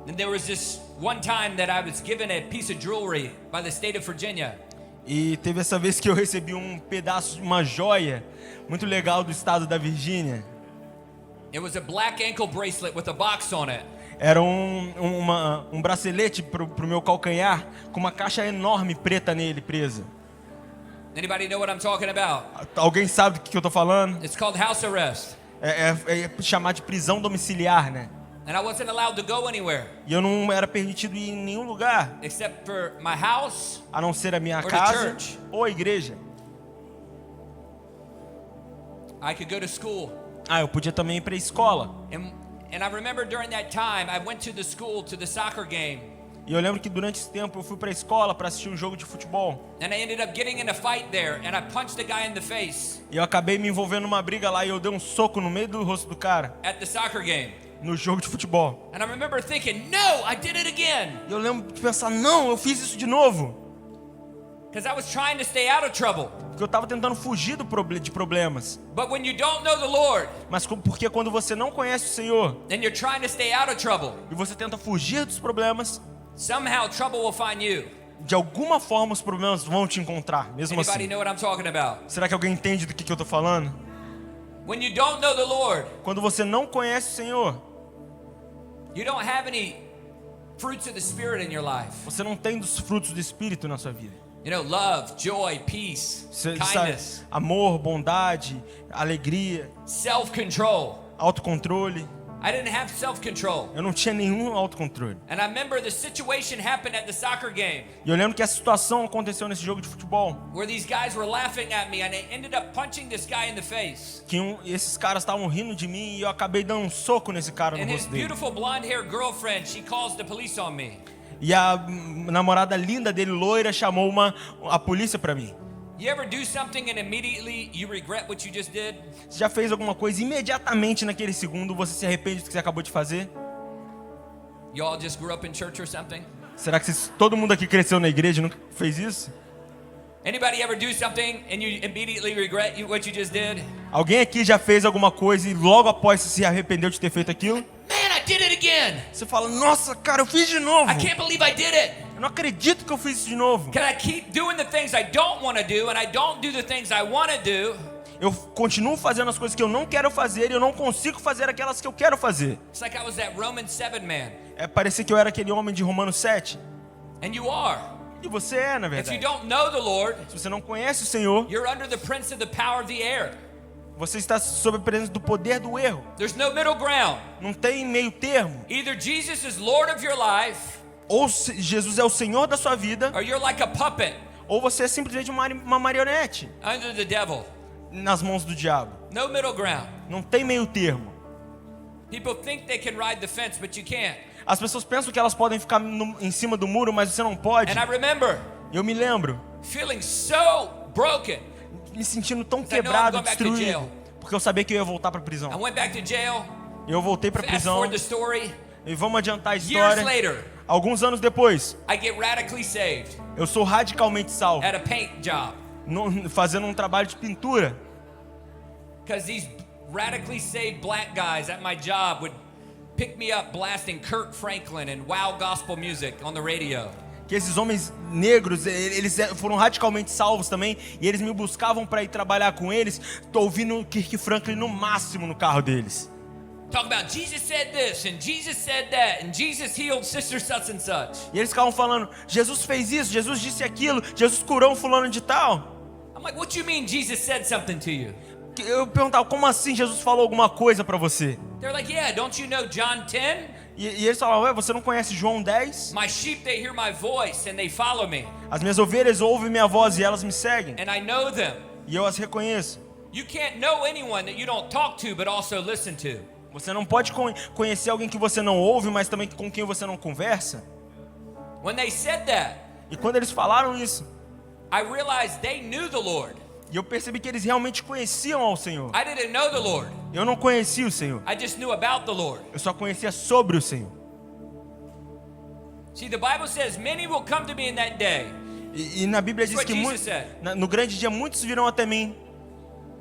And there was this one time that I was given a piece of jewelry by the state of Virginia.
E teve essa vez que eu recebi um pedaço de uma joia muito legal do estado da Virgínia.
It was a black ankle bracelet with a box on it.
Era um bracelete pro meu calcanhar com uma caixa enorme preta nele presa.
Anybody know what I'm talking about?
Alguém sabe do que eu tô falando?
It's called house arrest.
É chamar de prisão domiciliar, né?
And I wasn't allowed to go anywhere
E eu não era permitido ir em nenhum lugar,
except for my house.
a não ser a minha
Or the
casa
church.
ou a igreja.
I could go to school.
Eu podia também ir para a escola.
And I remember during that time, I went to the school to the soccer game.
E eu lembro que durante esse tempo eu fui para a escola para assistir um jogo de futebol.
And I ended up getting in a fight there, and I punched a guy in the face
E eu acabei me envolvendo numa briga lá e eu dei um soco no meio do rosto do cara,
at the soccer game.
no jogo de futebol.
And I remember thinking, no, I did it again.
E eu lembro de pensar, não, eu fiz isso de novo.
Because I was trying to stay out of trouble.
Porque eu estava tentando fugir de problemas.
But when you don't know the Lord,
Mas porque quando você não conhece o Senhor
and you're trying to stay out of trouble,
e você tenta fugir dos problemas,
somehow trouble will find you.
de alguma forma os problemas vão te encontrar, mesmo
Anybody
assim.
know what I'm talking about?
Será que alguém entende do que eu tô falando?
When you don't know the Lord,
Quando você não conhece o Senhor,
you don't have any fruits of the Spirit in your life.
você não tem dos frutos do Espírito na sua vida.
You know, love, joy, peace,
Você sabe,
kindness,
amor, bondade, alegria,
self-control.
autocontrole.
I didn't have self-control.
Eu não tinha nenhum autocontrole.
And I remember the situation happened at the soccer game
E eu lembro que a situação aconteceu nesse jogo de futebol.
where these guys were laughing at me and they ended up punching this guy in the face.
Que esses caras estavam rindo de mim e eu acabei dando um soco nesse cara no
And his
rosto dele.
beautiful blonde-haired girlfriend, she calls the police on me.
E a namorada linda dele, loira, chamou a polícia pra mim.
You ever do something and immediately you regret what you just did?
Você já fez alguma coisa e imediatamente naquele segundo você se arrepende do que você acabou de fazer?
You all just grew up in church or something?
Será que todo mundo aqui cresceu na igreja e nunca fez isso?
Anybody ever do something and you immediately regret what you just did?
Alguém aqui já fez alguma coisa e logo após se arrependeu de ter feito aquilo?
Man, I did it again.
Você fala, nossa, cara, eu fiz de novo.
I can't believe I did it.
Eu não acredito que eu fiz isso de novo.
Can I keep doing the things I don't want to do and I don't do the things I want to do?
Eu continuo fazendo as coisas que eu não quero fazer e eu não consigo fazer aquelas que eu quero fazer.
It's like I was that Romans 7 man.
Parecia que eu era aquele homem de Romanos 7.
And you are.
E você é, na
If you
verdade.
don't know the Lord,
Se você não conhece o Senhor,
you're under the prince of the power of the air.
você está sob a presença do poder do erro.
There's no middle ground.
Não tem meio termo.
Either Jesus is Lord of your life
Ou Jesus é o Senhor da sua vida,
or you're like a puppet
ou você é simplesmente uma marionete
under the devil.
nas mãos do diabo.
No middle ground.
Não tem meio termo.
People think they can ride the fence, but you can't.
As pessoas pensam que elas podem ficar em cima do muro, mas você não pode.
And I remember
Eu me lembro,
feeling so broken.
me sentindo tão
I know I'm
quebrado,
going back to
destruído,
jail.
porque eu sabia que eu ia voltar para a
I
prisão.
went back to jail.
Eu voltei para a
Fast
prisão
forward the story.
e vamos adiantar a
Years
história.
later,
Alguns anos depois,
I get radically saved
eu sou radicalmente salvo,
at a paint job
fazendo um trabalho de pintura.
because these radically saved black guys at my job would pick me up blasting Kirk Franklin and wow gospel music on the radio.
Que esses homens negros, eles foram radicalmente salvos também, e eles me buscavam para ir trabalhar com eles. Tô ouvindo Kirk Franklin no máximo no carro deles.
Talk about Jesus said this and Jesus said that and Jesus healed sister such and such.
E eles ficavam falando, Jesus fez isso, Jesus disse aquilo, Jesus curou um fulano de tal.
I'm like, what you mean Jesus said something to you?
Eu perguntava, como assim Jesus falou alguma coisa para você?
They're like, yeah, don't you know John 10?
E eles falavam, ué, você não conhece João 10?
My sheep, they hear my voice and they follow me,
As minhas ovelhas ouvem minha voz e elas me seguem.
and I know them.
E eu as reconheço.
You can't know anyone that you don't talk to but also listen to.
Você não pode conhecer alguém que você não ouve, mas também com quem você não conversa.
When they said that,
E quando eles falaram isso,
I realized they knew the Lord.
e eu percebi que eles realmente conheciam ao Senhor.
I didn't know the Lord.
Eu não conhecia o Senhor.
I just knew about the Lord.
Eu só conhecia sobre o Senhor.
See, the Bible says, many will come to me in that day.
E na Bíblia diz
That's
que
what Jesus said.
no grande dia muitos virão até mim.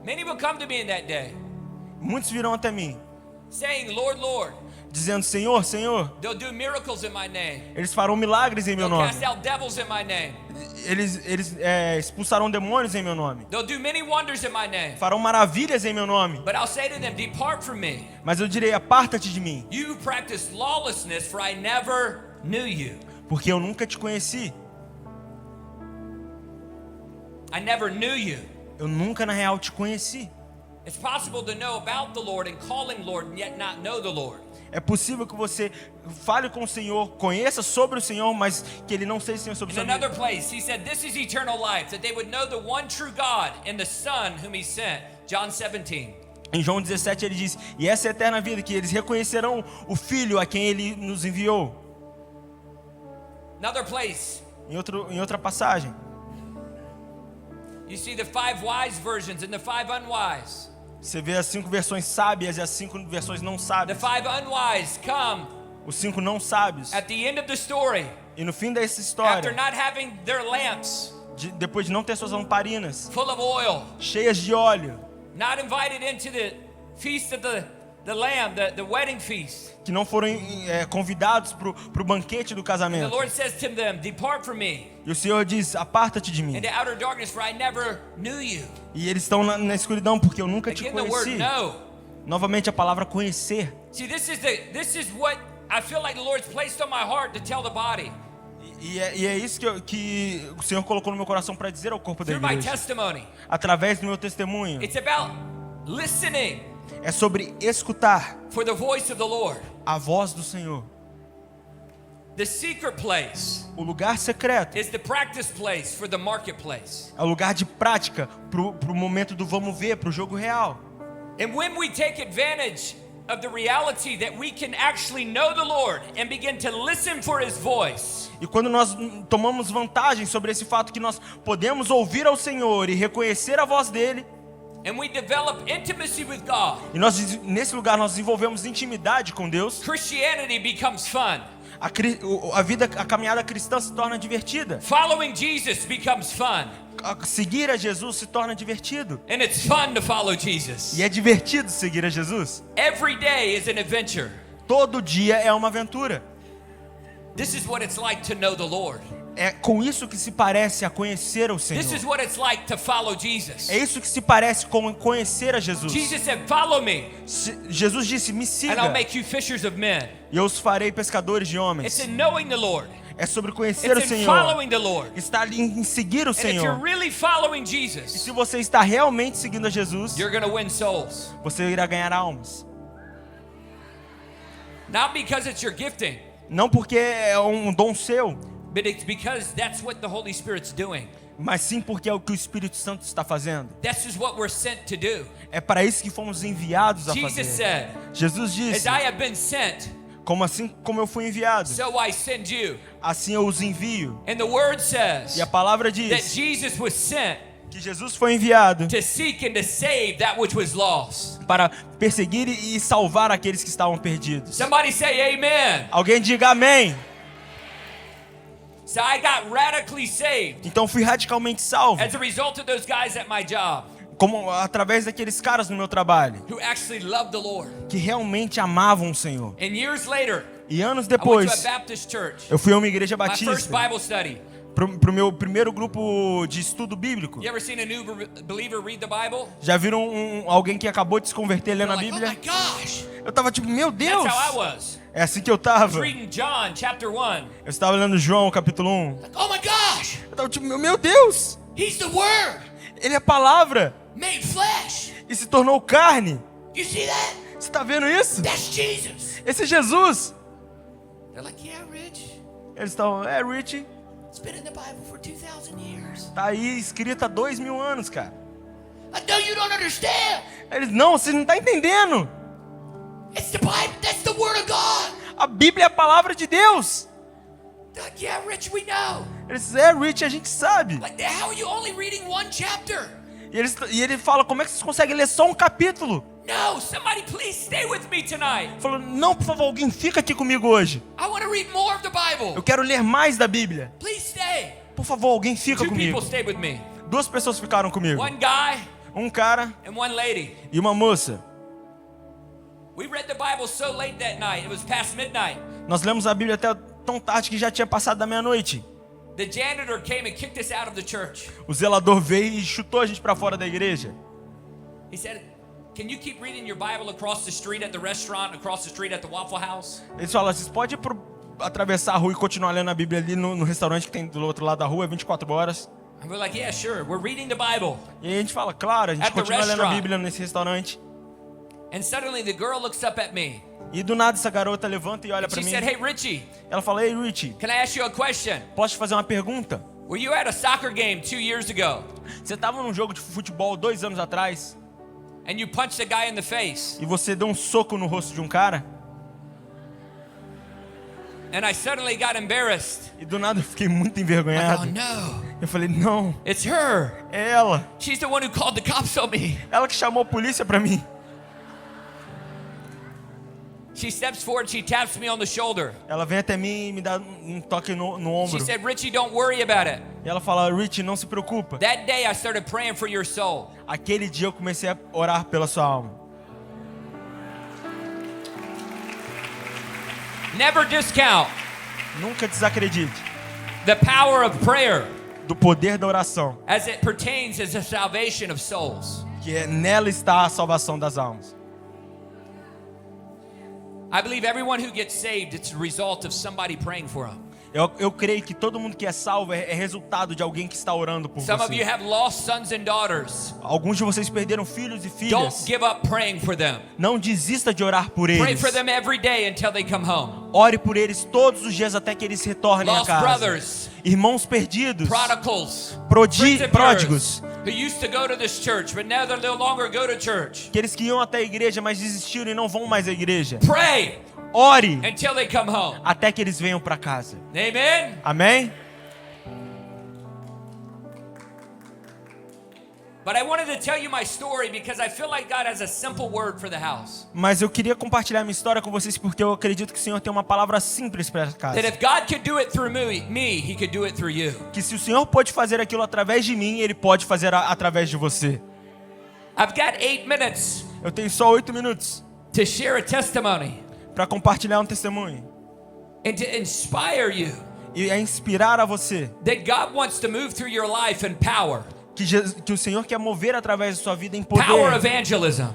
Many will come to me in that day,
Muitos virão até mim,
saying, Lord, Lord.
dizendo, Senhor, Senhor.
They'll do miracles in my name.
Eles farão milagres em meu
They'll
nome.
cast out devils in my name.
Eles expulsarão demônios em meu nome.
They'll do many wonders in my name.
Farão maravilhas em meu nome.
But I'll say to them, depart from me.
Mas eu direi, aparta-te de mim,
You practice lawlessness, for I never knew you.
porque eu nunca te conheci.
I never knew you.
Eu nunca, na real, te conheci.
It's possible to know about the Lord and call him Lord and yet not know the Lord.
É possível que você fale com o Senhor, conheça sobre o Senhor, mas que Ele não seja Senhor sobre
In
sua vida.
another place, he said, this is eternal life, that they would know the one true God and the Son whom he sent. John 17.
Em João 17 ele diz, e essa é a eterna vida, que eles reconhecerão o Filho a quem Ele nos enviou.
Another place,
Em outra passagem,
you see the 5 wise versions and the 5 unwise.
você vê as 5 versões sábias e as 5 versões não
The
sábias.
5 unwise come
Os 5 não sábios.
at the end of the story
E no fim dessa
after
história,
not having their lamps
depois de não ter suas lamparinas
full of oil,
cheias de óleo,
not invited into the feast of the lamb, the wedding feast.
que não foram convidados para o banquete do
The
casamento.
Lord says to them, depart from me
E o Senhor diz, aparta-te de mim.
into outer darkness, for I never knew you.
E eles estão na escuridão porque eu nunca te
Again, the word
conheci.
know.
Novamente a palavra conhecer.
See, this is what I feel like the Lord's placed on my heart to tell the body
E é isso que o Senhor colocou no meu coração para dizer ao corpo da
through my
igreja.
testimony.
Através do meu testemunho.
It's about listening
É sobre escutar
for the voice of the Lord.
a voz do Senhor.
The secret place
O lugar secreto
is the practice place for the marketplace.
é o lugar de prática pro momento do vamos ver, pro jogo real.
And when we take advantage of the reality that we can actually know the Lord and begin to listen for His voice,
E quando nós tomamos vantagem sobre esse fato que nós podemos ouvir ao Senhor e reconhecer a voz dele,
and we develop intimacy with God,
e nesse lugar nós desenvolvemos intimidade com Deus,
Christianity becomes fun.
a caminhada cristã se torna divertida.
Following Jesus becomes fun.
Seguir a Jesus se torna divertido.
And it's fun to follow Jesus.
E é divertido seguir a Jesus.
Every day is an adventure.
Todo dia é uma aventura.
This is what it's like to know the Lord.
É com isso que se parece a conhecer o Senhor.
This is what it's like to follow Jesus.
É isso que se parece com conhecer a Jesus.
Jesus said, follow me,
Jesus disse, me
and
siga,
I'll make you fishers of men.
e eu os farei pescadores de
It's
homens.
in knowing the Lord.
É sobre conhecer o
It's in
Senhor.
following the Lord.
Está ali em seguir o
And if you're
Senhor.
really following
E
Jesus,
se você está realmente seguindo a Jesus,
you're going to win souls.
você irá ganhar almas.
Not because it's your gifting,
Não porque é um dom seu,
but it's because that's what the Holy Spirit's doing.
mas sim porque é o que o Espírito Santo está fazendo.
That's just what we're sent to do.
É para isso que fomos enviados a
Jesus
fazer.
said,
Jesus
as
disse,
I have been sent,
como eu fui enviado,
so I send you.
assim eu os envio.
And the word says
E a palavra
that
diz
Jesus was sent
que Jesus foi enviado
to seek and to save that which was lost.
para perseguir e salvar aqueles que estavam perdidos.
Somebody say amen.
Alguém diga amém.
So I got radically saved
Então fui radicalmente salvo,
as a result of those guys at my job
como através daqueles caras no meu trabalho
who actually loved the Lord.
que realmente amavam o Senhor.
And years later,
E anos
I went to a
depois,
Baptist church,
eu fui a uma igreja
my first
batista
Bible study.
pro meu primeiro grupo de estudo bíblico.
You ever seen a new believer read the Bible?
Já viram alguém que acabou de se converter lendo a
They're like, oh
Bíblia?
my gosh,
Eu tava tipo, meu Deus!
that's how I was.
É assim que eu
I was
tava.
reading John chapter 1.
Eu estava lendo João capítulo 1.
Like, oh my gosh,
Eu tava tipo, meu Deus!
He's the Word
Ele é a palavra
made flesh.
e se tornou carne.
You see that?
Você tá vendo isso?
That's Jesus.
Esse é Jesus.
They're like, yeah, Rich.
Eles estão, Rich,
It's been in the Bible for 2,000 years.
tá aí escrito há 2000 anos, cara.
I know you don't understand.
Eles, não, você não tá entendendo.
It's the Bible. That's the Word of God.
A Bíblia é a palavra de Deus.
They're like, yeah, Rich, we know.
Eles, Rich, a gente sabe.
Like, how are you only reading one chapter?
E ele fala, como é que vocês conseguem ler só um capítulo?
No, somebody please stay with me tonight.
Falou, não, por favor, alguém fica aqui comigo hoje.
I want to read more of the Bible.
Eu quero ler mais da Bíblia.
Please stay.
Por favor, alguém fica
2
comigo.
people stayed with me.
2 pessoas ficaram comigo.
One guy
Um cara
and one lady.
e uma moça.
We read the Bible so late that night. It was past midnight.
Nós lemos a Bíblia até tão tarde que já tinha passado da meia-noite.
The janitor came and kicked us out of the church.
O zelador veio e chutou a gente pra fora da igreja.
He said, can you keep reading your Bible across the street at the restaurant, across the street at the Waffle House?
Eles falaram, vocês podem atravessar a rua e continuar lendo a Bíblia ali no restaurante que tem do outro lado da rua, 24 horas.
And we're like, yeah, sure. We're reading the Bible.
E aí a gente fala, claro, a gente
At the
continua lendo a
restaurant.
Bíblia nesse restaurante.
And suddenly the girl looks up at me.
E do nada essa garota levanta e olha pra
She
mim.
said, hey, Richie,
Ela fala, ei, Richie,
can I ask you a question?
posso te fazer uma pergunta?
Were you at a soccer game 2 years ago
Você tava num jogo de futebol 2 anos atrás
and you punched a guy in the face?
e você deu um soco no rosto de um cara?
And I suddenly got embarrassed.
E do nada eu fiquei muito
Oh,
envergonhado.
no.
Eu falei, não,
It's her.
é ela.
She's the one who called the cops on me.
Ela que chamou a polícia pra mim.
She steps forward, she taps me on the shoulder.
Ela vem até mim e me dá um toque no
She
ombro.
said, Richie, don't worry about it.
E ela fala, Richie, não se preocupa.
That day I started praying for your soul.
Aquele dia eu comecei a orar pela sua alma.
Never discount
Nunca desacredite
the power of prayer
do poder da oração,
as it pertains as the salvation of souls.
que nela está a salvação das almas.
I believe everyone who gets saved, it's a result of somebody praying for them.
Eu creio que todo mundo que é salvo é resultado de alguém que está orando por
Some of you
você.
have lost sons and daughters.
Alguns de vocês perderam filhos e
Don't
filhas.
give up praying for them.
Não desista de orar por
Pray
eles.
for them every day until they come home.
Ore por eles todos os dias até que eles retornem a
Lost
casa.
brothers,
Irmãos perdidos,
prodigals, friends of
pródigos,
yours who used to go to this church but now they no longer go to church.
aqueles que iam até a igreja, mas desistiram e não vão mais à igreja.
Pray
Ore
until they come home.
até que eles venham para casa.
Amen.
Amém?
But I wanted to tell you my story because I feel like God has a simple word for the house.
Mas eu queria compartilhar minha história com vocês porque eu acredito que o Senhor tem uma palavra simples para casa.
That if God could do it through me, He could do it through you.
Que se o Senhor pode fazer aquilo através de mim, Ele pode fazer através de você.
I've got 8 minutes
Eu tenho só 8 minutos
to share a testimony
para compartilhar um testemunho
and to inspire you
e a inspirar a você
that God wants to move through your life in power.
que o Senhor quer mover através da sua vida em
Power
poder,
evangelism.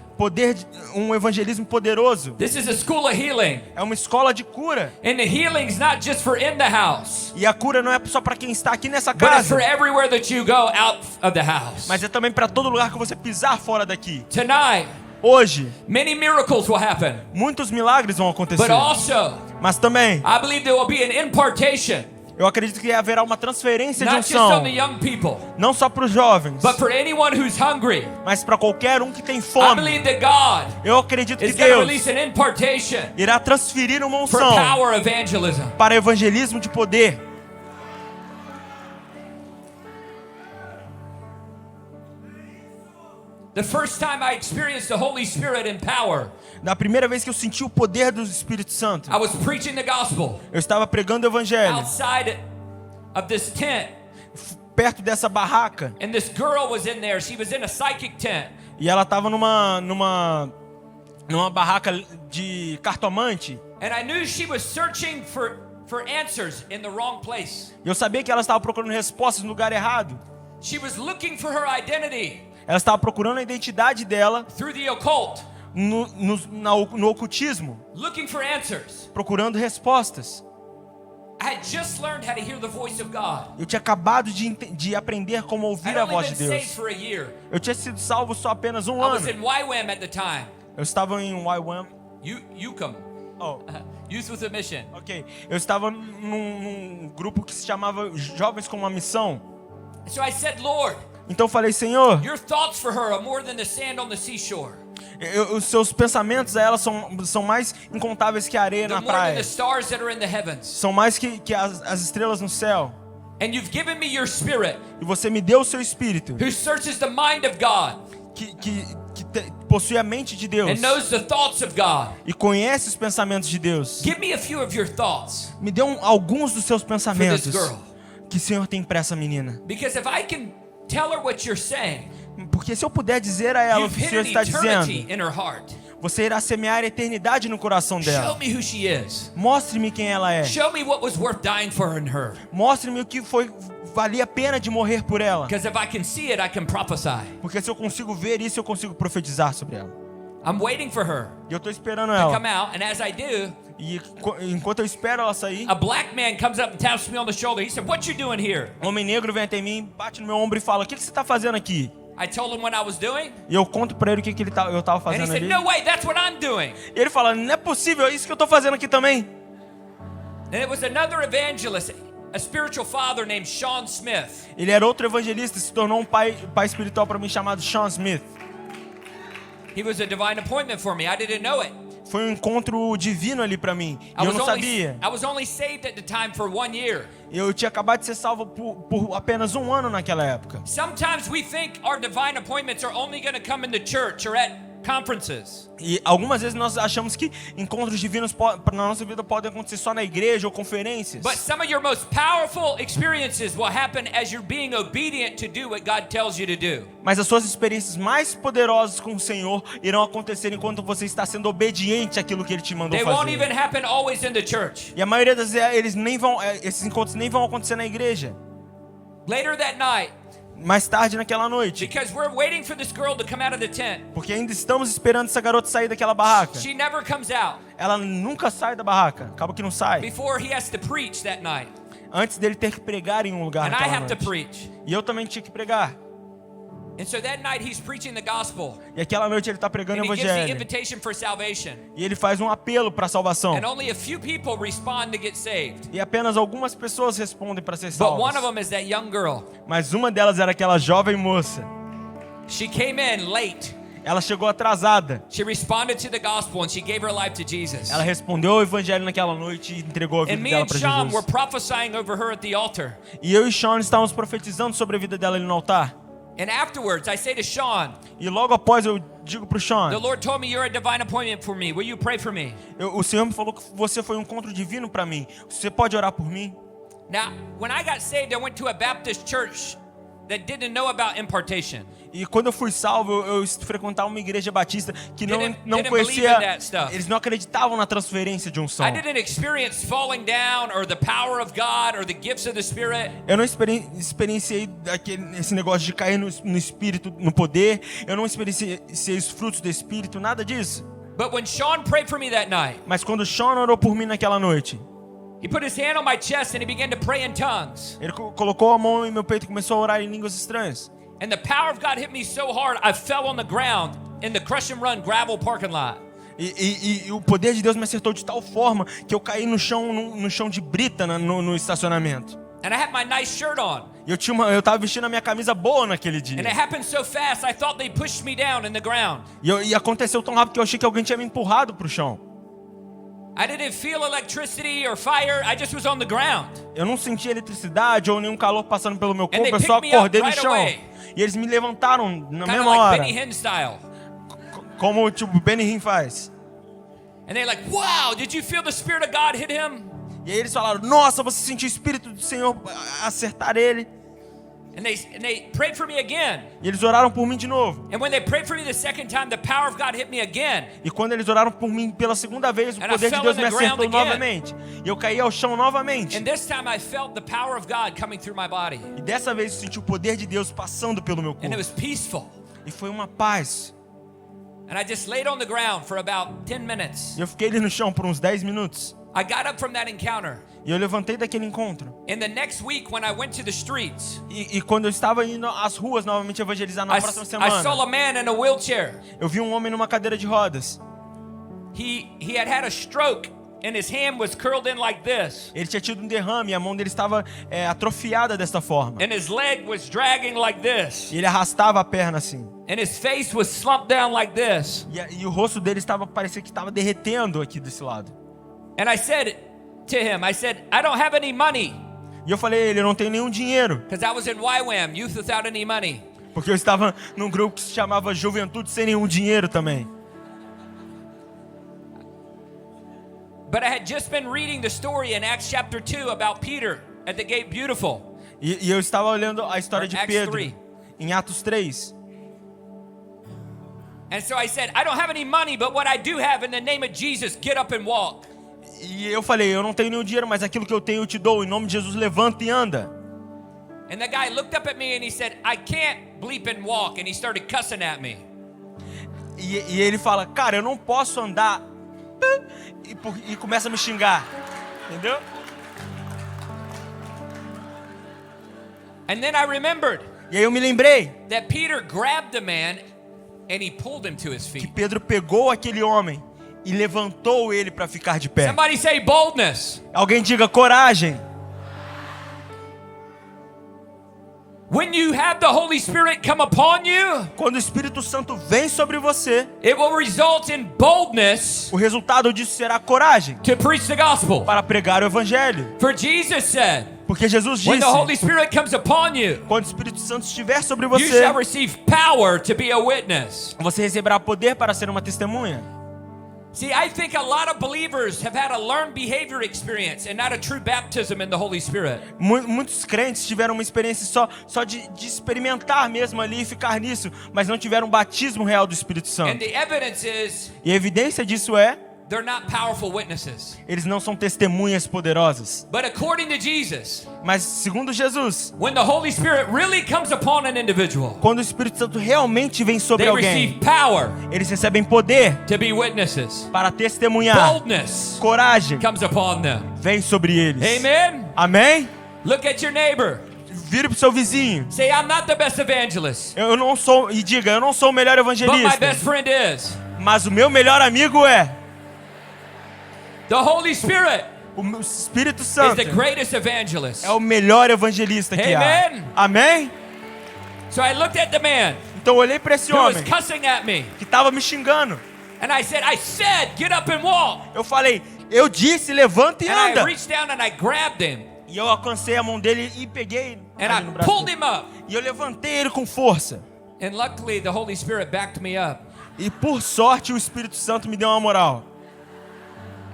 um evangelismo poderoso.
This is a school of healing.
É uma escola de cura.
And the healing's not just for in the house,
E a cura não é só para quem está aqui nessa
but it's for
casa,
everywhere that you go out of the house.
mas é também para todo lugar que você pisar fora daqui.
Tonight,
Hoje,
many miracles will happen,
muitos milagres vão acontecer.
but also,
Mas também,
I believe there will be an impartation,
eu acredito que haverá uma transferência de
not just
unção,
on the young people,
não só para os jovens,
but for anyone who's hungry.
mas para qualquer um que tem
I
fome.
believe that God
Eu acredito que
is going to
Deus
release an impartation
irá transferir uma
for
unção
power evangelism.
para evangelismo de poder.
The first time I experienced the Holy Spirit in power,
Na primeira vez que eu senti o poder do Espírito Santo,
I was preaching the gospel
eu estava pregando o evangelho
outside of this tent,
perto dessa barraca,
and this girl was in there. She was in a psychic tent.
e ela estava numa barraca de cartomante.
And I knew she was searching for answers in the wrong place.
E eu sabia que ela estava procurando respostas no lugar errado.
She was looking for her identity
Ela estava procurando a identidade dela
through the occult,
no ocultismo,
looking for answers.
procurando respostas.
I had just learned how to hear the voice of God.
Eu tinha acabado de aprender como ouvir
I'd
a
only
voz
been
de
saved
Deus.
for a year.
Eu tinha sido salvo só apenas um
I was
ano.
in YWAM at the time.
Eu estava em YWAM,
Yukon.
Oh,
Youth with a Mission.
ok. Eu estava num grupo que se chamava Jovens com uma Missão.
So I said, Lord,
Então eu falei, Senhor,
your thoughts for her are more than the sand on the seashore.
os seus pensamentos a ela são mais incontáveis que a areia
They're
na
more than
praia.
the stars that are in the heavens.
São mais que as estrelas no céu.
And you've given me your spirit,
E você me deu o seu espírito,
who searches the mind of God
que possui a mente de Deus
and knows the thoughts of God.
e conhece os pensamentos de Deus.
Give me a few of your thoughts.
Me dê alguns dos seus pensamentos
girl.
que o Senhor tem para essa menina.
Because if I can tell her what you're saying,
Porque se eu puder dizer a ela o
you've
que o
hit
Senhor
an
está
eternity
dizendo,
in her heart.
você irá semear a eternidade no coração
Show
dela.
me who she is.
Mostre-me quem ela é.
Show me what was worth dying for in her.
Mostre-me o que valia a pena de morrer por ela.
Because if I can see it, I can prophesy.
Porque se eu consigo ver isso, eu consigo profetizar sobre ela.
I'm waiting for her
E eu estou esperando
to come
ela.
out, and as I do,
E enquanto eu espero ela sair,
a black man comes up and taps me on the shoulder. He said, "What you doing here?"
um homem negro vem até mim, bate no meu ombro e fala: o que você está fazendo aqui?
I told him what I was doing,
E eu conto pra ele o que eu estava
and he
fazendo
said,
ali.
"No way, that's what I'm doing."
E ele fala: não é possível, é isso que eu estou fazendo aqui também.
And it was another evangelist, a spiritual father named Sean Smith.
Ele era outro evangelista, se tornou um pai espiritual para mim chamado Sean Smith.
He was a divine appointment for me. I didn't know it.
Foi um encontro divino ali para mim. E eu não sabia.
I was only saved at the time for 1 year.
Eu tinha acabado de ser salvo por apenas um ano naquela época.
Sometimes we think our divine appointments are only going to come in the church or at conferences.
E algumas vezes nós achamos que encontros divinos na nossa vida podem acontecer só na igreja ou conferências.
But some of your most powerful experiences will happen as you're being obedient to do what God tells you to do.
Mas as suas experiências mais poderosas com o Senhor irão acontecer enquanto você está sendo obediente àquilo que Ele te mandou
They won't
fazer.
even happen always in the church.
E a maioria das vezes esses encontros nem vão acontecer na igreja.
Later that night,
Mais tarde naquela noite,
because we're waiting for this girl to come out of the tent.
porque ainda estamos esperando essa garota sair daquela barraca.
She never comes out
Ela nunca sai da barraca, acaba que não sai.
before he has to preach that night.
Antes dele ter que pregar em um lugar
And I
naquela
have to
noite.
preach.
E eu também tinha que pregar.
And so that night he's preaching the gospel.
E aquela noite ele está pregando
And
o
he gives the
evangelho.
invitation for salvation.
E ele faz um apelo para a salvação.
And only a few people respond to get saved.
E apenas algumas pessoas respondem para ser
But one of
salvas.
them is that young girl.
Mas uma delas era aquela jovem moça.
She came in late.
Ela chegou atrasada.
She responded to the gospel and she gave her life to Jesus.
Ela respondeu ao evangelho naquela noite e entregou a
And
vida
me
dela
and
para
Sean were
Jesus.
prophesying over her at the altar.
E eu e Sean estávamos profetizando sobre a vida dela ali no altar.
And afterwards, I say to Sean,
E logo após eu digo pro
the
Sean,
Lord told me you're a divine appointment for me. Will you pray for me?
o Senhor me falou que você foi um encontro divino para mim. Você pode orar por mim?
Now, when I got saved, I went to a Baptist church that didn't know about impartation.
E quando eu fui salvo, eu frequentava uma igreja batista que não
Didn't believe
conhecia,
in that stuff.
eles não acreditavam na transferência de unção.
I didn't experience falling down or the power of God or the gifts of the Spirit.
Eu não experienciei esse negócio de cair no espírito, no poder. Eu não experienciei os frutos do espírito, nada disso.
But when Sean prayed for me that night,
Mas quando o Sean orou por mim naquela noite,
he put his hand on my chest and he began to pray in tongues.
ele colocou a mão em meu peito e começou a orar em línguas estranhas.
And the power of God hit me so hard, I fell on the ground in the Crush and Run gravel parking lot.
E o poder de Deus me acertou de tal forma que eu caí no chão de brita no estacionamento.
And I had my nice shirt on.
E eu tava vestindo a minha camisa boa naquele dia.
And it happened so fast, I thought they pushed me down in the ground.
E aconteceu tão rápido que eu achei que alguém tinha me empurrado pro chão.
I didn't feel electricity or fire, I just was on the ground.
Eu não senti eletricidade ou nenhum calor passando pelo meu
they
corpo, eu só
picked me up
acordei no
right
chão.
away.
E eles me levantaram na
Kind
mesma
of like
hora,
Benny Hinn style.
como tipo Benny Hinn faz.
And they're like, wow, did you feel the Spirit of God hit him?
E aí eles falaram: nossa, você sentiu o Espírito do Senhor acertar ele?
And they prayed for me again.
E eles oraram por mim de novo.
And when they prayed for me the second time, the power of God hit me again.
E quando eles oraram por mim pela segunda vez, o
And I
poder de
fell
Deus
on
me
the ground
acertou
again.
novamente. E eu caí ao chão novamente.
And this time I felt the power of God coming through my body.
E dessa vez eu senti o poder de Deus passando pelo meu
And it
corpo.
was peaceful.
E foi uma paz.
And I just laid on the ground for about 10 minutes.
E eu fiquei ali no chão por uns 10 minutos.
I got up from that encounter.
E eu levantei daquele encontro.
And the next week when I went to the streets,
E quando eu estava indo às ruas novamente evangelizar na
I
próxima
saw
semana,
a man in a wheelchair.
eu vi um homem numa cadeira de rodas.
he had a stroke and his hand was curled in like this.
Ele tinha tido um derrame e a mão dele estava atrofiada desta forma.
And his leg was dragging like this.
E ele arrastava a perna assim.
And his face was slumped down like this.
E o rosto dele parecia que estava derretendo aqui desse lado.
And I said to him, I don't have any money.
E eu falei, ele não tem nenhum dinheiro.
Because I was in YWAM, Youth Without Any Money.
Porque eu estava num grupo que se chamava Juventude Sem Nenhum Dinheiro também.
But I had just been reading the story in Acts chapter 2 about Peter at the Gate Beautiful.
E eu estava olhando a história de
Acts
Pedro
3.
em Atos 3.
And so I said, I don't have any money, but what I do have, in the name of Jesus, get up and walk.
E eu falei, eu não tenho nenhum dinheiro, mas aquilo que eu tenho eu te dou. Em nome de Jesus, levanta e anda.
And the guy looked up at me and he said, I can't bleep and walk. And he started cussing at me.
E ele fala, cara, eu não posso andar. E começa a me xingar. Entendeu?
And then I remembered
E aí eu me lembrei
that Peter grabbed the man and he pulled him to his
que
feet.
Pedro pegou aquele homem e levantou ele para ficar de pé.
Somebody say boldness.
Alguém diga coragem.
When you have the Holy Spirit come upon you,
Quando o Espírito Santo vem sobre você,
it will result in boldness
o resultado disso será coragem
to preach the gospel.
para pregar o evangelho.
For Jesus said,
Porque Jesus
when the Holy
disse,
Spirit comes upon you,
quando o Espírito Santo estiver sobre
you
você,
shall receive power to be a witness.
você receberá poder para ser uma testemunha.
See, I think a lot of believers have had a learned behavior experience and not a true baptism in the Holy Spirit.
Muitos crentes tiveram uma experiência só de experimentar mesmo ali e ficar nisso, mas não tiveram um batismo real do Espírito
And
Santo.
the evidence is
E a evidência disso é,
they're not powerful witnesses.
eles não são testemunhas poderosas.
But according to Jesus,
Mas segundo Jesus,
when the Holy Spirit really comes upon an individual,
quando o Espírito Santo realmente vem sobre
they
alguém,
receive power
eles recebem poder
to be witnesses.
para testemunhar.
Boldness
Coragem
comes upon them.
vem sobre eles.
Amen?
Amém?
Look at your neighbor.
Vire pro seu vizinho.
Say, I'm not the best evangelist,
Eu não sou, e diga, eu não sou o melhor
but my
evangelista,
best friend is.
mas o meu melhor amigo é
The Holy Spirit
o Espírito
is
Santo.
the greatest evangelist.
É o melhor evangelista que há.
Amen.
Amém?
So I looked at the man
Então eu olhei para esse
who was
homem
cussing at me,
que estava me xingando.
and I said, get up and walk.
Eu falei, eu disse, levanta e
And I
anda.
reached down and I grabbed him,
E eu alcancei a mão dele e peguei
and
ali no
I
braço
pulled
dele.
him up.
E eu levantei ele com força.
And luckily, the Holy Spirit backed me up.
E por sorte o Espírito Santo me deu uma moral.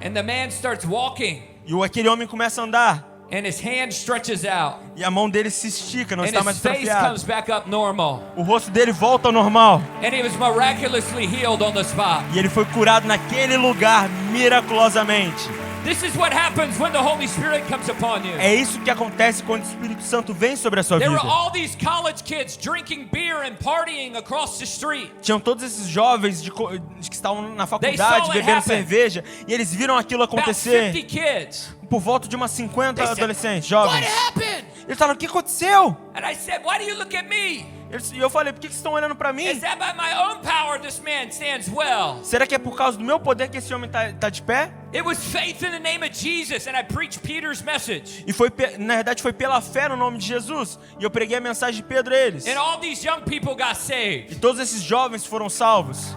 And the man starts walking,
E aquele homem começa a andar.
and his hand stretches out,
E a mão dele se estica, não
and
está
his
mais
face
atrofiada.
comes back up normal.
O rosto dele volta ao normal.
And he was miraculously healed on the spot.
E ele foi curado naquele lugar miraculosamente.
This is what happens when the Holy Spirit comes upon you.
É isso que acontece quando o Espírito Santo vem sobre a sua
There
vida.
were all these college kids drinking beer and partying across the street.
Tinham todos esses jovens que estavam na
They
faculdade
saw it
bebendo
happen.
cerveja e eles viram aquilo
About
acontecer
50 kids.
por volta de umas 50
They said,
adolescentes,
what
jovens.
happened?
Eles falaram, o que aconteceu?
And I said, why do you look at me?
E eu falei, por que vocês estão olhando pra mim?
Is that by my own power this man stands well?
Será que é por causa do meu poder que esse homem tá de pé?
It was faith in the name of Jesus, and I preached Peter's message.
E na verdade foi pela fé no nome de Jesus. E eu preguei a mensagem de Pedro a eles.
And all these young people got saved.
E todos esses jovens foram salvos.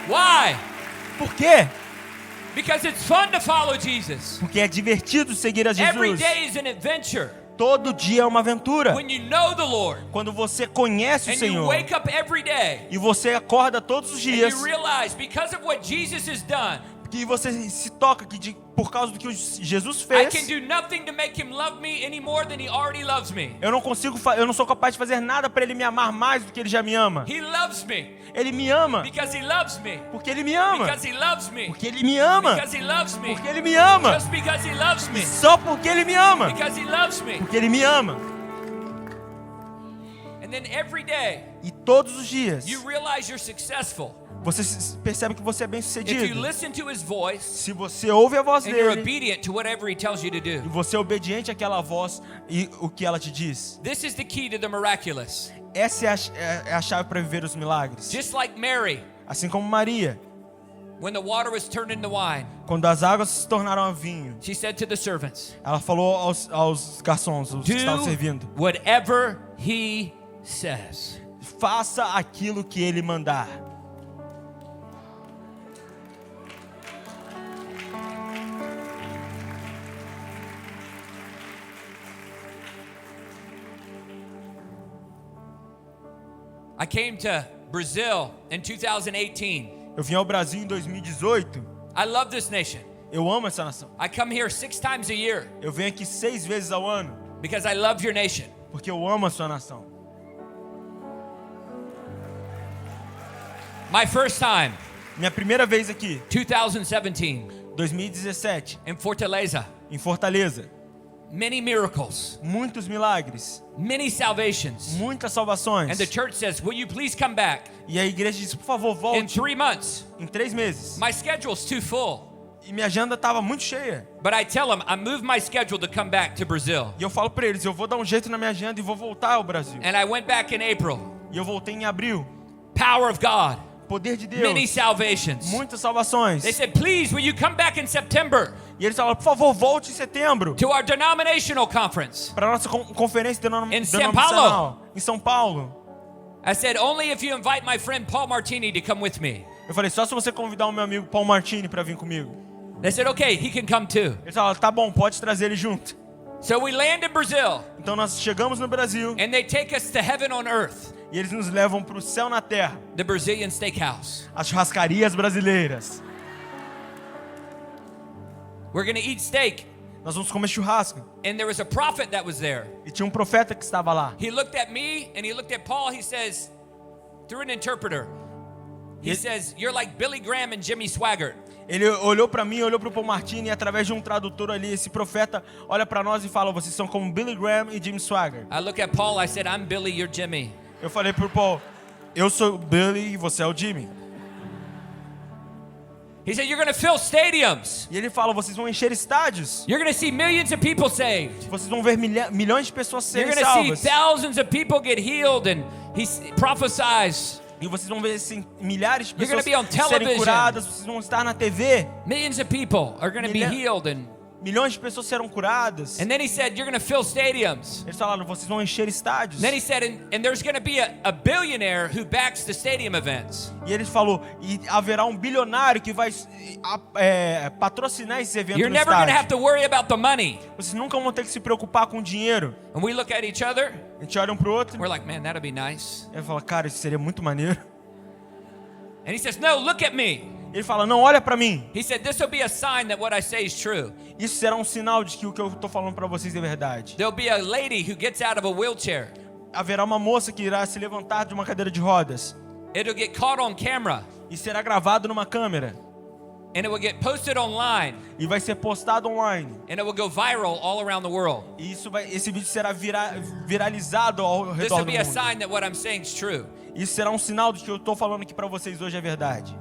Why?
Por quê?
Because it's fun to follow Jesus.
Porque é divertido seguir a
Every
Jesus.
day is an adventure.
Todo dia é uma aventura.
When you know the Lord,
Quando você conhece o
and you
Senhor
wake up every day,
e você acorda todos os
and
dias
you realize because of what Jesus has done,
que você se toca que por causa do que Jesus
I
fez,
can do nothing to make him love me any more than he already loves me.
eu não sou capaz de fazer nada para ele me amar mais do que ele já me ama.
He loves me
Ele me ama
because he loves me.
porque ele me ama.
Because he loves me.
Porque ele me ama.
Because he loves me.
Porque ele me ama.
Just because he loves me.
Só porque ele me ama.
Because he loves me.
Porque ele me ama.
And then every day
E todos os dias
you realize you're successful
você percebe que você é bem
if you
sucedido.
listen to his voice
Se você ouve a voz
and you're
dele
obedient to whatever he tells you to
e
do.
você é obediente àquela voz e o que ela te diz.
This is the key to the miraculous.
Essa é a chave para viver os milagres.
Just like Mary,
Assim como Maria,
when the water was turned into wine,
quando as águas se tornaram vinho,
she said to the servants,
ela falou aos garçons, os que estavam
do
servindo:
whatever he says.
faça aquilo que ele mandar.
I came to Brazil in 2018.
Eu vim ao Brasil em 2018.
I love this nation.
Eu amo essa nação.
I come here 6 times a year
Eu venho aqui 6 vezes ao ano,
because I love your nation.
porque eu amo a sua nação.
My first time,
Minha primeira vez aqui,
2017,
2017,
in Fortaleza.
em Fortaleza.
Many miracles,
Muitos milagres,
many salvations.
muitas salvações.
And the church says, will you please come back?
E a igreja disse: por favor,
In
volte
3 months,
em 3 meses.
my schedule's too full.
E minha agenda estava muito cheia.
But I tell them, I moved my schedule to come back to Brazil.
E eu falo para eles: eu vou dar um jeito na minha agenda e vou voltar ao Brasil.
And I went back in April.
E eu voltei em abril.
Power of God,
Poder de Deus.
many salvations.
Muitas salvações.
They said, please, will you come back in September
E eles falaram: por favor, volte em setembro
to our denominational conference?
para a nossa conferência
Em São
denominacional em São Paulo.
I said, only if you invite my friend Paul Martini to come with me.
Eu falei: só se você convidar o meu amigo Paul Martini para vir comigo.
They said, okay, he can come too.
Eles falaram: tá bom, pode trazer ele junto.
So we land in Brazil,
Então nós chegamos no Brasil
and they take us to heaven on earth,
e eles nos levam para o céu na terra,
the Brazilian steakhouse.
as churrascarias brasileiras.
We're going to eat steak.
Nós vamos comer churrasco.
And there was a prophet that was there.
E tinha um profeta que estava lá.
He looked at me and he looked at Paul. He says, through an interpreter, he
Yes.
says, you're like Billy Graham and Jimmy Swaggart.
Ele olhou para mim, olhou para o Paul Martini, e através de um tradutor ali, esse profeta olha para nós e fala: vocês são como Billy Graham e Jim Swaggart.
I look at Paul. I said, I'm Billy, you're Jimmy.
Eu falei pro Paul: eu sou o Billy e você é o Jimmy.
He said, you're going to fill stadiums.
E ele fala: vocês vão encher estádios.
You're going to see millions of people saved.
Vocês vão ver milhões de pessoas
You're
serem
going to see
salvas.
thousands of people get healed. And he prophesies.
E vocês vão ver milhares de
You're gonna
pessoas
be on
serem
television.
curadas. Vocês vão estar na TV.
Millions of people are going to be healed.
Milhões de pessoas serão curadas.
And then he said, you're going to fill stadiums.
Eles falaram: vocês vão encher estádios.
Then he said, and there's going to be a billionaire who backs the stadium events.
E ele falou: e haverá um bilionário que vai patrocinar esses eventos
You're
no
never going to have
estádio.
to worry about the money.
Vocês nunca vão ter que se preocupar com dinheiro.
And we look at each other.
A gente olha um pro outro.
We're like, man, that'd be nice.
Ele fala: cara, isso seria muito maneiro.
And he says, no, look at me.
Ele fala: não, olha pra mim.
He said, this will be a sign that what I say is true.
Isso será um sinal de que o que eu tô falando pra vocês é verdade.
There'll be a lady who gets out of a wheelchair.
Haverá uma moça que irá se levantar de uma cadeira de rodas
It'll get caught on camera.
e será gravado numa câmera
And it will get posted online.
e vai ser postado online.
And it will go viral all around the world.
E esse vídeo será viralizado ao
This
redor
will
do
be a
mundo.
sign that what I'm saying is true.
Isso será um sinal de que eu tô falando aqui pra vocês hoje é verdade.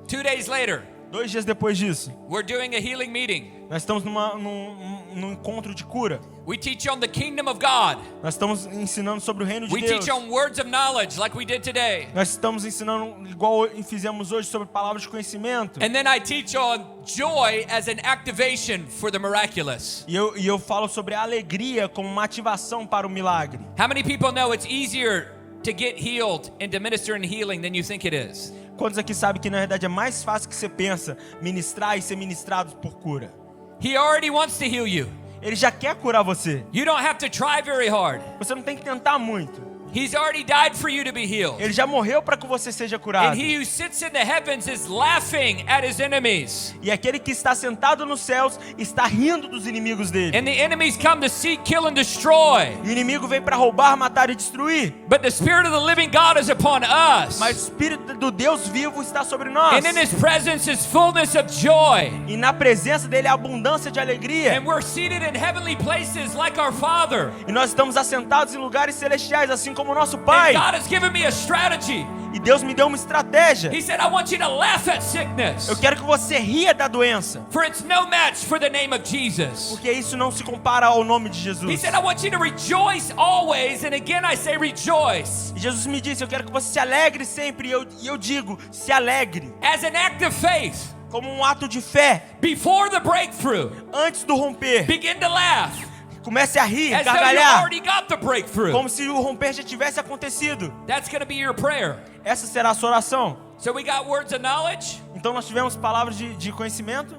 2 days later,
2 dias depois disso,
we're doing a healing meeting.
nós estamos num encontro de cura.
We teach on the kingdom of God.
Nós estamos ensinando sobre o reino de
We
Deus.
teach on words of knowledge like we did today.
Nós estamos ensinando, igual fizemos hoje, sobre palavras de conhecimento.
And then I teach on joy as an activation for the miraculous.
E eu falo sobre a alegria como uma ativação para o milagre.
How many people know it's easier to get healed and to minister in healing than you think it is?
Quantos aqui sabem que na verdade é mais fácil que você pensa ministrar e ser ministrado por cura?
He already wants to heal you.
Ele já quer curar você.
You don't have to try very hard.
Você não tem que tentar muito.
He's already died for you to be healed.
Ele já morreu para que você seja
And
curado.
he who sits in the heavens is laughing at his enemies.
E aquele que está sentado nos céus está rindo dos inimigos dele.
And the enemies come to seek, kill, and destroy.
O inimigo vem para roubar, matar e destruir.
But the Spirit of the living God is upon us.
Mas o Espírito do Deus vivo está sobre nós.
And in his presence is fullness of joy.
E na presença dele há abundância de alegria.
And we're seated in heavenly places like our Father.
E nós estamos assentados em lugares celestiais, assim como o nosso
And
Pai.
God has given me a strategy.
E Deus me deu uma estratégia.
He said, I want you to laugh at sickness,
Eu quero que você ria da doença,
for it's no match for the name of Jesus.
porque isso não se compara ao nome de
He
Jesus.
said, I want you to rejoice always, and again I say rejoice.
E Jesus me disse, eu quero que você se alegre sempre, e eu digo, se alegre,
As an act of faith,
como um ato de fé,
before the breakthrough,
antes do romper.
begin to laugh,
Comece a rir,
as though you
gargalhar,
already got the breakthrough.
como se o romper já tivesse acontecido.
That's going to be your prayer.
Essa será a sua oração.
So we got words of knowledge,
Então nós tivemos palavras de conhecimento.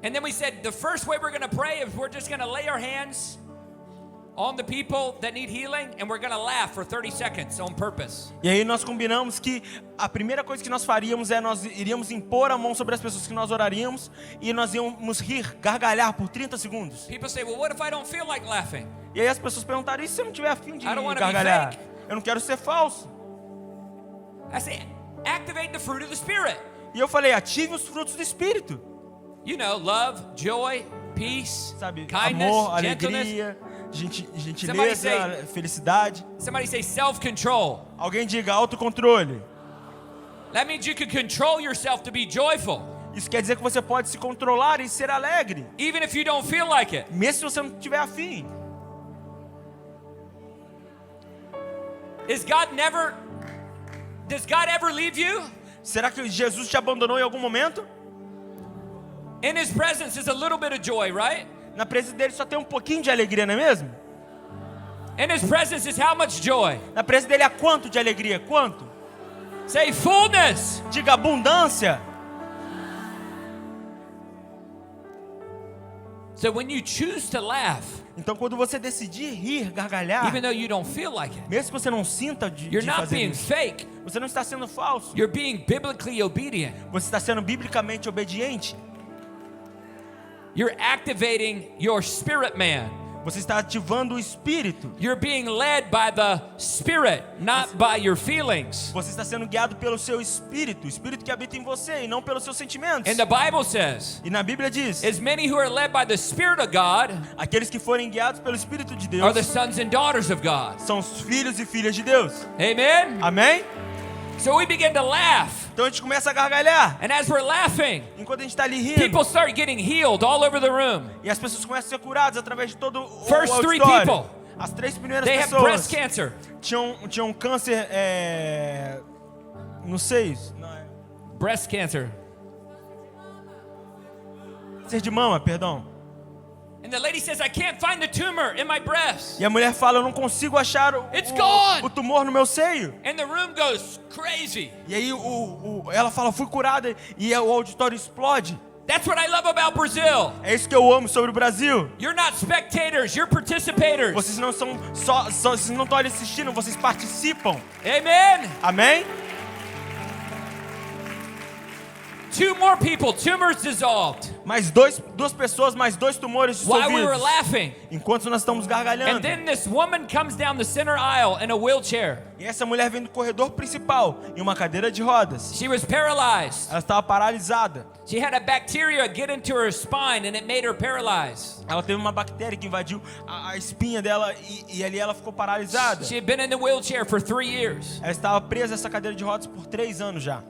and then we said the first way we're going to pray is we're just going to lay our hands on the people that need healing, and we're going to laugh for 30 seconds on purpose.
E aí nós combinamos que a primeira coisa que nós faríamos é nós iríamos impor a mão sobre as pessoas que nós oraríamos e nós íamos rir, gargalhar por 30 segundos.
People say, well, what if I don't feel like laughing?
E aí as pessoas perguntaram, e se eu não tiver afim de
I don't wanna be
gargalhar?
fake.
Eu não quero ser falso.
I say, activate the fruit of the Spirit.
E eu falei, ative os frutos do Espírito.
You know, love, joy, peace,
Sabe,
kindness,
amor,
gentleness.
alegria,
Somebody
gentileza,
say-
felicidade.
Somebody say self-control.
Alguém diga autocontrole.
That means you can control yourself to be joyful,
Isso quer dizer que você pode se controlar e ser alegre,
even if you don't feel like it.
mesmo se você não tiver afim.
Does God ever leave you?
Será que Jesus te abandonou em algum momento?
In His presence is a little bit of joy, right?
Na presença dele só tem um pouquinho de alegria, não é mesmo?
In His presence is how much joy?
Na presença dele há quanto de alegria? Quanto?
Say fullness.
Diga abundância.
So when you choose to laugh,
Então quando você decidir rir, gargalhar,
even though you don't feel like it,
mesmo que você não sinta
you're
de
not
fazer
being
isso,
fake.
você não está sendo falso.
You're being biblically obedient.
Você está sendo biblicamente obediente.
You're activating your spirit man.
Você está ativando o Espírito.
You're being led by the Spirit, not by your feelings.
Você está sendo guiado pelo seu Espírito, o Espírito que habita em você e não pelos seus sentimentos.
And the Bible says,
E na Bíblia diz,
as many who are led by the Spirit of God
aqueles que forem guiados pelo Espírito de
are the
Deus
sons and daughters of God.
são os filhos e filhas de Deus.
Amen?
Amém?
So we begin to laugh.
Então a gente começa a gargalhar.
And as we're laughing,
Enquanto a gente está ali rindo.
people start getting healed all over the room.
E as pessoas começam a ser curadas através de todo o
First three
auditório.
people.
As três primeiras
They have breast
pessoas
cancer.
tinham câncer nos seios. Não,
Breast cancer.
câncer de mama, perdão.
And the lady says, I can't find the tumor in my breast.
E a mulher fala, eu não consigo achar
It's gone.
o tumor no meu seio.
And the room goes crazy.
E aí ela fala, fui curada, e o auditório explode.
That's what I love about Brazil.
É isso que eu amo sobre o Brasil.
You're not spectators, you're participators.
Vocês não são vocês não estão ali assistindo, vocês participam.
Amen.
Amém?
Two more people, tumors dissolved.
Mais duas pessoas, mais dois tumores
While we were
dissolvidos.
laughing.
Enquanto nós estamos
And
gargalhando.
then this woman comes down the center aisle in a wheelchair.
E essa mulher vem do corredor principal, em uma cadeira de rodas.
She was paralyzed.
Ela estava paralisada.
She had a bacteria get into her spine and it made her paralyzed.
Ela teve uma bactéria que invadiu a espinha dela e ali ela ficou paralisada.
She had been in the wheelchair for 3 years.
Ela estava presa a essa cadeira de rodas por 3 anos já.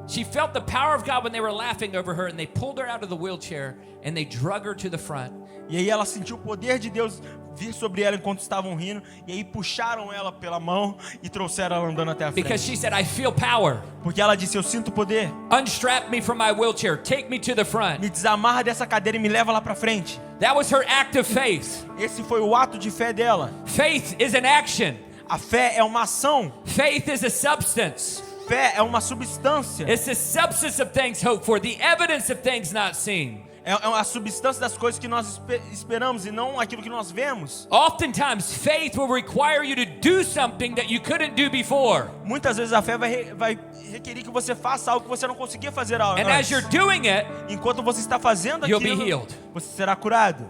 She felt the power of God when they were laughing over her, and they pulled her out of the wheelchair and they drug her to the front.
E aí ela sentiu o poder de Deus vir sobre ela enquanto estavam rindo. E aí puxaram ela pela mão e trouxeram ela andando até a
Because
frente.
she said, I feel power.
Porque ela disse, eu sinto poder.
Unstrap me from my wheelchair. Take me to the front.
Me desamarra dessa cadeira e me leva lá pra frente.
That was her act of faith.
Esse foi o ato de fé dela.
Faith is an action.
A fé é uma ação.
Faith is a substance.
Fé é uma substância.
It's the substance of things hoped for, the evidence of things not seen.
É a substância das coisas que nós esperamos e não aquilo que nós vemos.
Oftentimes, faith will require you to do something that you couldn't do before.
Muitas vezes a fé vai requerir que você faça algo que você não conseguia fazer
And as
antes.
you're doing it,
Enquanto você está fazendo
You'll be
aquilo,
healed.
você será curado.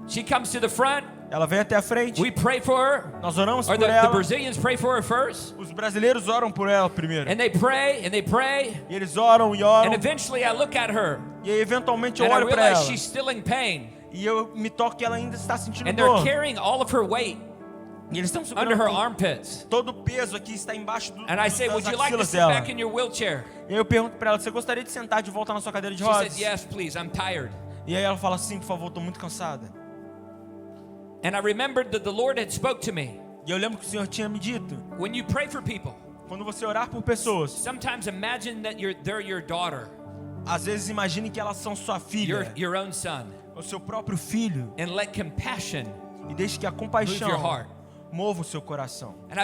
she comes to the front.
Ela vem até a frente.
We pray for her.
Nós oramos
Or
por
the
ela.
Brazilians pray for her first.
Os brasileiros oram por ela primeiro.
And they pray and they pray.
E eles oram e oram.
And eventually I look at her
E aí eventualmente eu
and I
olho para
realize
ela.
she's still in pain.
E eu me toco que ela ainda está sentindo
And they're
dor.
carrying all of her weight
E eles estão
under her
segurando
armpits.
todo o peso aqui está embaixo
And I say,
das
would you like to
axilas
sit
dela.
back in your wheelchair?
E aí eu pergunto pra ela, você gostaria de sentar de volta na sua cadeira de
She said,
rodas?
yes, please, I'm tired.
E aí ela fala, sim, por favor, estou muito cansada.
And I remembered that the Lord had spoke to me.
E eu lembro que o Senhor tinha me dito,
When you pray for people,
quando você orar por pessoas,
sometimes imagine that they're your daughter,
às vezes imagine que elas são sua filha,
your own son,
o seu próprio filho,
and let compassion.
e deixe que a
Move your
compaixão
heart.
mova o seu coração.
And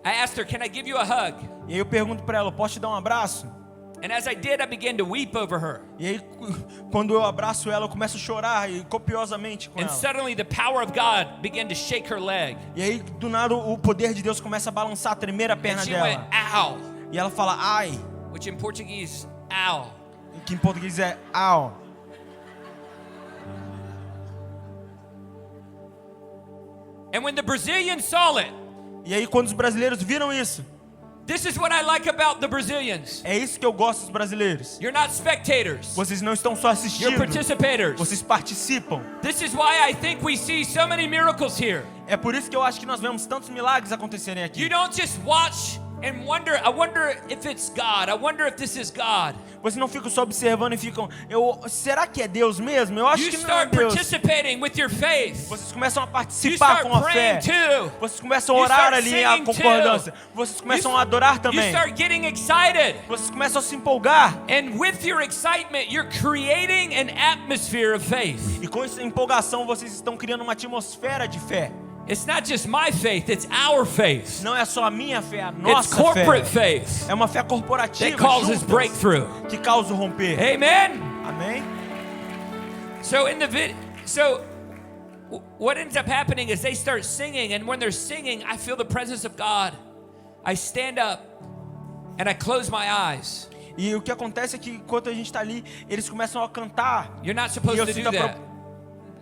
I asked her, can I give you a hug?
E aí eu pergunto pra ela, posso te dar um abraço?
And as I did, I began to weep over her.
E aí quando eu abraço ela, eu começo a chorar e copiosamente com
And
ela.
suddenly the power of God began to shake her leg.
E aí do nada o poder de Deus começa a balançar, a tremer a perna
And she went,
dela.
ow,
E ela fala, ai,
which in Portuguese, ow.
que em português é au.
And when the Brazilians saw it,
E aí quando os brasileiros viram isso,
this is what I like about the Brazilians.
é isso que eu gosto dos brasileiros.
You're not spectators.
Vocês não estão só
You're
assistindo,
participators.
vocês participam.
This is why I think we see so many miracles here.
É por isso que eu acho que nós vemos tantos milagres acontecerem
You
aqui.
don't just watch and wonder, I wonder if it's God. I wonder if this is God.
Vocês não ficam só observando e ficam, será que é Deus mesmo? Eu acho
You
que não é
start
Deus.
participating with your faith.
Vocês começam a
You
participar
start
com a fé.
praying too.
Vocês começam a
You
orar
start
ali a
singing
concordância.
too.
Vocês começam a adorar
You
também.
start getting excited.
Vocês começam a se empolgar.
And with your excitement, you're creating an atmosphere of faith.
E com essa empolgação vocês estão criando uma atmosfera de fé.
It's not just my faith, it's our faith.
Não é só a minha fé, a
It's
nossa
corporate
fé.
faith
É uma fé corporativa
that causes
juntas,
breakthrough.
que causa o romper.
Amen.
Amém?
So in the what ends up happening is they start singing, and when they're singing, I feel the presence of God. I stand up and I close my eyes.
E o que acontece é que enquanto a gente está ali, eles começam a cantar.
You're not
E
supposed
eu
to
sinto
do that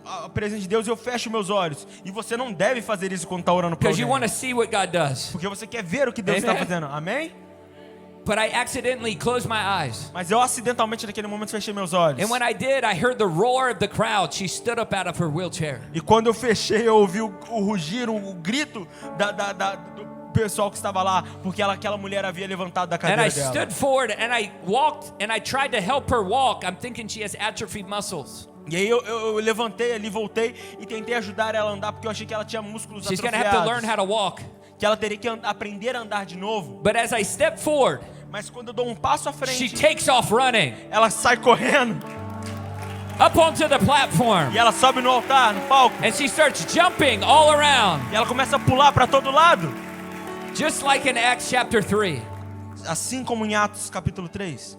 a presença de Deus e eu fecho meus olhos. E você não deve fazer isso quando está orando por
because you want
alguém.
to see what God does.
Porque você quer ver o que Deus está
Amen.
fazendo. Amém?
But I accidentally closed my eyes.
Mas eu acidentalmente naquele momento fechei meus olhos.
And when I did, I heard the roar of the crowd. She stood up out of her wheelchair.
E quando eu fechei, eu ouvi o rugir, o grito do pessoal que estava lá, porque aquela mulher havia levantado da
And
cadeira
I
dela.
stood forward and I walked and I tried to help her walk. I'm thinking she has atrophied muscles.
E aí eu levantei ali, voltei e tentei ajudar ela a andar, porque eu achei que ela tinha músculos
She's going to have to learn how
atrofiados,
to walk.
que ela teria que aprender a andar de novo.
But as I step forward,
Mas quando eu dou um passo à
she
frente,
takes off running
ela sai correndo
up onto the platform.
e ela sobe no altar, no palco,
And she starts jumping all around,
e ela começa a pular para todo lado.
just like in Acts chapter 3.
Assim como em Atos capítulo 3.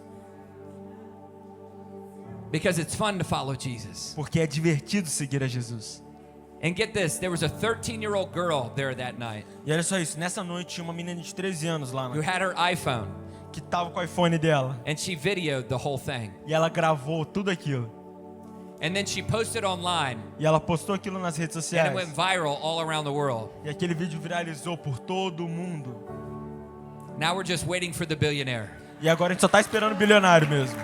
Because it's fun to follow Jesus.
Porque é divertido seguir a Jesus.
And get this, there was a 13-year-old girl there that night
E olha só isso, nessa noite tinha uma menina de 13 anos lá,
who had her iPhone,
que tava com o iPhone dela.
and she videoed the whole thing.
E ela gravou tudo aquilo.
And then she posted online,
E ela postou aquilo nas redes
and
sociais.
it went viral all around the world.
E aquele vídeo viralizou por todo o mundo.
Now we're just waiting for the billionaire.
E agora a gente só tá esperando o bilionário mesmo.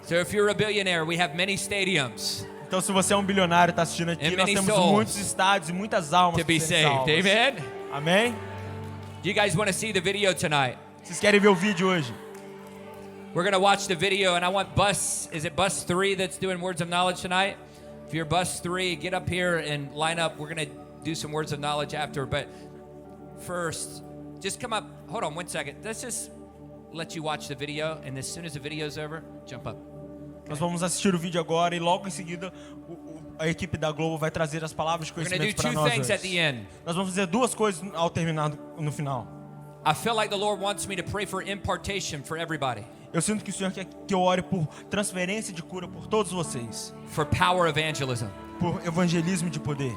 So if you're a billionaire, we have many stadiums
Então se você é um bilionário e tá assistindo aqui,
And
nós
many
temos
souls
muitos estádios e muitas almas
to be
pra serem
saved.
salvas.
Amen?
Amém?
Do you guys want to see the video tonight?
Vocês querem ver o vídeo hoje?
We're going to watch the video, and I want is it bus 3 that's doing Words of Knowledge tonight? If you're bus 3, get up here and line up. We're going to do some Words of Knowledge after. But first, just come up. Hold on one second. Let's just let you watch the video, and as soon as the video's over, jump up.
Nós vamos assistir o vídeo agora e logo em seguida a equipe da Globo vai trazer as palavras de
We're going to do
conhecimento para
two
nós
things at the
hoje.
end.
Nós vamos fazer duas coisas ao terminar no final.
I feel like the Lord wants me to pray for impartation for everybody,
Eu sinto que o Senhor quer que eu ore por transferência de cura por todos vocês,
for power evangelism.
por evangelismo de poder.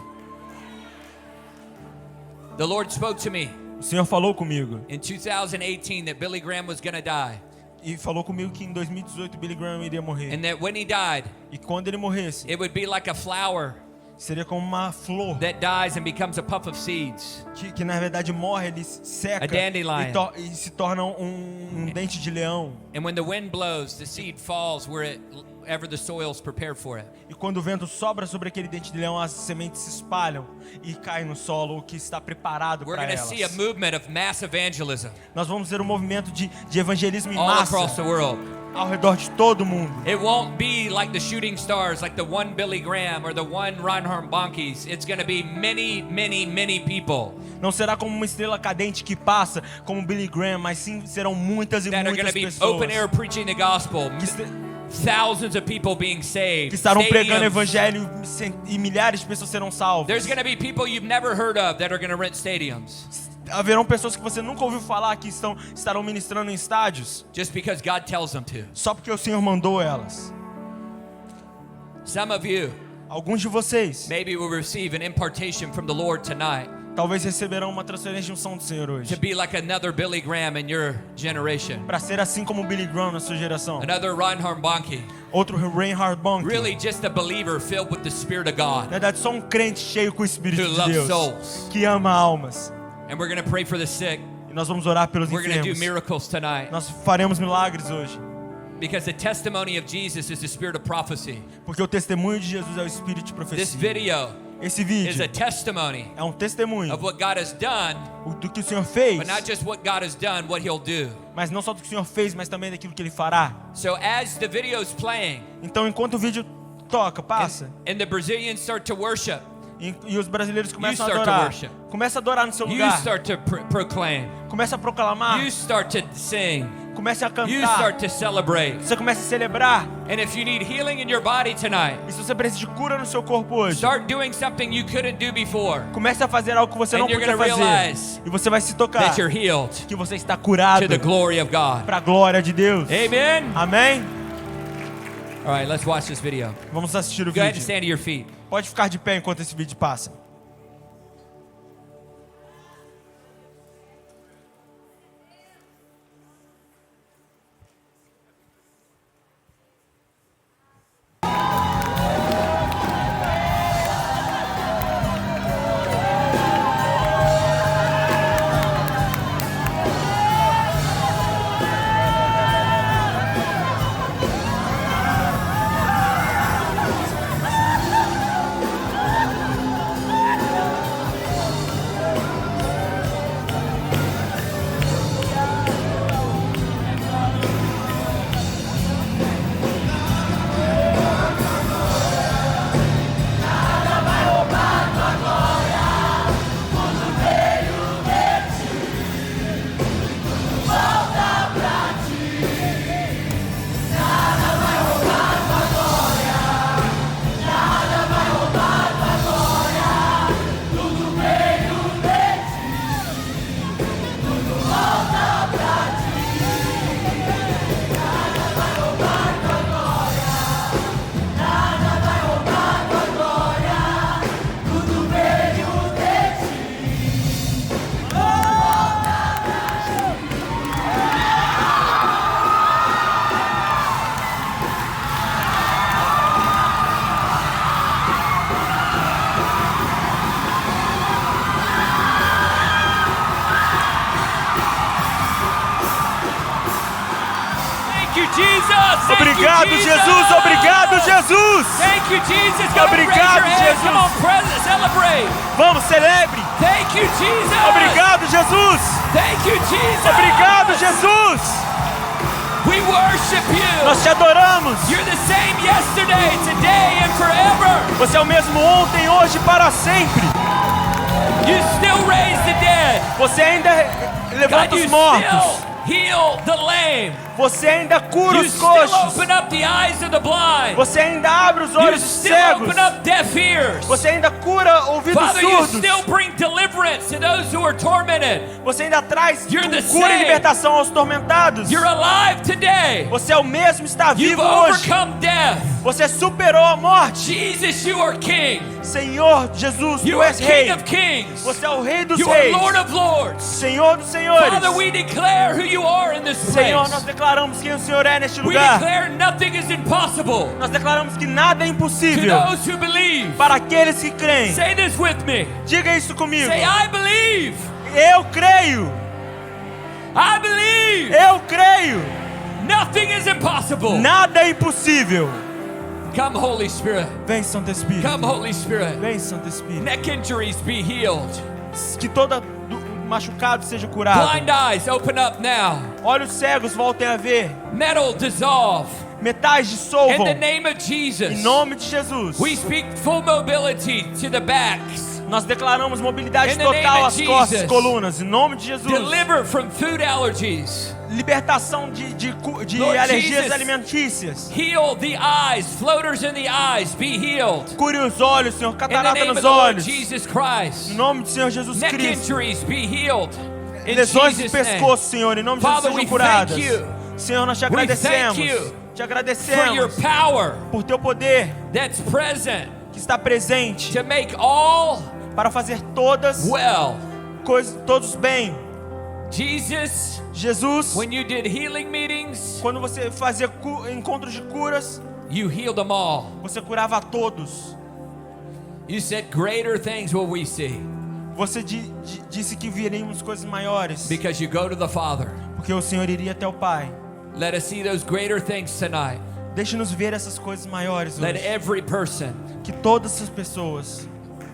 The Lord spoke to me
O Senhor falou comigo
in 2018 that Billy Graham was going to die,
e falou comigo que em 2018 Billy Graham iria morrer.
and that when he died,
E quando ele morresse,
it would be like a flower
Seria como uma flor
that dies and becomes a puff of seeds.
que na verdade morre, ele seca
A dandelion.
e se torna um dente de leão.
And when the wind blows, the seed falls wherever the soil's prepared for it.
E quando o vento sobra sobre aquele dente de leão, as sementes se espalham e caem no solo que está preparado
We're
para
going to see a
elas.
movement of mass evangelism
Nós vamos ver um movimento de evangelismo em
all
massa
across the world.
ao redor de todo o mundo.
It won't be like the shooting stars, like the one Billy Graham or the one Reinhard Bonnke's. It's going to be many, many, many people
Não será como uma estrela cadente que passa, como Billy Graham, mas sim serão muitas e
that are going
muitas
to be
pessoas
open air preaching the gospel. Thousands of people being saved.
que estarão pregando o
Stadiums.
evangelho e milhares de pessoas serão salvas.
There's going to be people you've never heard of that are going to rent stadiums
Haverão pessoas que você nunca ouviu falar que estarão ministrando em estádios,
just because God tells them to.
só porque o Senhor mandou elas.
Some of you
Alguns de vocês
maybe will receive an impartation from the Lord tonight
talvez receberão uma transferência de unção do Senhor
to
hoje,
be like another Billy Graham in your generation,
para ser assim como Billy Graham na sua geração,
another Reinhard Bonnke.
outro Reinhard Bonnke.
Really just a believer filled with the Spirit of God.
Na verdade, só um crente cheio com o Espírito
Who
de
loves
Deus,
souls.
que ama almas.
And we're going to pray for the sick.
E nós vamos orar pelos
We're going to do
enfermos.
miracles tonight
Nós faremos milagres hoje,
because the testimony of Jesus is the spirit of prophecy.
porque o testemunho de Jesus é o Espírito de
This
profecia.
video
Esse
is
vídeo
a testimony
é um testemunho
of what God has done,
do que o Senhor fez,
but not just what God has done, what he'll do.
mas não só do que o Senhor fez, mas também daquilo que Ele fará.
So as the video is playing
Então, enquanto o vídeo toca, passa,
and the Brazilians start to worship,
e os brasileiros começam a
start to
adorar,
worship.
começa a adorar no seu
you
lugar,
start to proclaim,
começa a proclamar,
you start to sing,
começa a
you
cantar,
start to celebrate.
você começa a celebrar.
And if you need healing in your body tonight,
E se você precisa de cura no seu corpo hoje,
start doing something you couldn't do before,
comece a fazer algo que você
And
não
you're
podia
gonna
fazer.
realize
E você vai se tocar
that you're healed
que você está curado
to the glory of God.
para a glória de Deus.
Amen?
Amém?
All right, let's watch this video.
Vamos assistir o
Go ahead and
vídeo.
stand to your feet.
Pode ficar de pé enquanto esse vídeo passa.
Thank you, Jesus. Thank
Obrigado,
you,
Jesus. Obrigado, Jesus.
Thank you, Jesus. Come on, raise
Obrigado,
your hands.
Jesus.
Come on, celebrate.
Vamos, celebre.
Thank you, Jesus.
Obrigado, Jesus.
Thank you, Jesus.
Obrigado, Jesus.
We worship you.
Nós te adoramos.
You're the same yesterday, today, and forever.
Você é o mesmo ontem, hoje e para sempre.
You still raise the dead.
Você ainda levanta
God, you
os mortos.
still heal the lame.
Você ainda cura
You
os
still
coxos.
open up the eyes of the blind.
Você ainda abre os
You
olhos dos
still
cegos.
open up deaf ears.
Você ainda cura ouvidos
Father, you
surdos.
still bring deliverance to those who are tormented.
Você ainda traz
You're the
cura
same.
e libertação aos tormentados.
You're alive today.
Você é o mesmo, está
You've
vivo hoje.
overcome death.
Você superou a morte.
Jesus, you are King.
Senhor Jesus,
You
tu
are
és rei.
King of Kings.
Você é o rei dos
You are
reis.
Lord of Lords.
Senhor dos senhores.
Father, we declare who you are in this
Senhor, nós
place.
declaramos quem o Senhor é neste
We
lugar.
declare nothing is impossible
Nós declaramos que nada é
to
impossível
those who believe.
para aqueles que creem.
Say this with me.
Diga isso comigo.
Say, I believe.
Eu creio.
I believe.
Eu creio.
Nothing is impossible.
Nada é impossível.
Come, Holy Spirit.
Vem, Santo Espírito.
Come, Holy Spirit.
Vem, Santo Espírito.
Neck injuries be healed.
Que todo machucado seja curado.
Blind eyes open up now.
Olhos cegos voltem a ver.
Metal dissolve.
Metais
In
dissolvam.
the name of Jesus.
Em nome de Jesus.
We speak full mobility to the backs.
Nós declaramos mobilidade
In the name
total
of
às costas e
Jesus.
colunas. Em nome de Jesus.
Deliver from food allergies.
Libertação de
Lord
alergias
Jesus.
alimentícias.
Heal the eyes. Floaters in the eyes be healed.
Cure os olhos, Senhor.
In the
Catarata
name of
nos
the Lord
olhos.
Jesus
Em
Christ.
nome do Senhor Jesus
Neck
Cristo.
injuries be healed. In
Lesões de
Jesus' name.
pescoço, Senhor. Em nome de
Father,
Jesus
we
sejam curadas.
thank you.
Senhor, nós te
We
agradecemos.
thank you
Te
For your
agradecemos
power
por teu poder
that's present
que está presente
to make all
para fazer todas
well.
coisas, todos bem.
Jesus,
Jesus,
when you did healing meetings,
quando você fazia encontros de curas,
you healed them all.
você curava a todos.
You said greater things will we see
Você disse que viríamos coisas maiores,
because you go to the Father.
porque o Senhor iria até o Pai.
Let us see those greater things tonight.
Deixe-nos ver essas coisas maiores
Let
hoje.
every person
Que todas as pessoas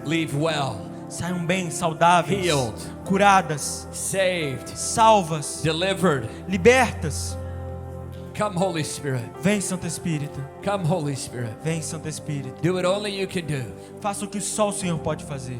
leave well,
saiam bem, saudáveis,
Healed.
curadas,
saved,
salvas,
delivered.
libertas.
Come, Holy Spirit.
Vem, Santo Espírito.
Come, Holy Spirit.
Vem, Santo Espírito.
Do what only you can do.
Faça o que só o Senhor pode fazer.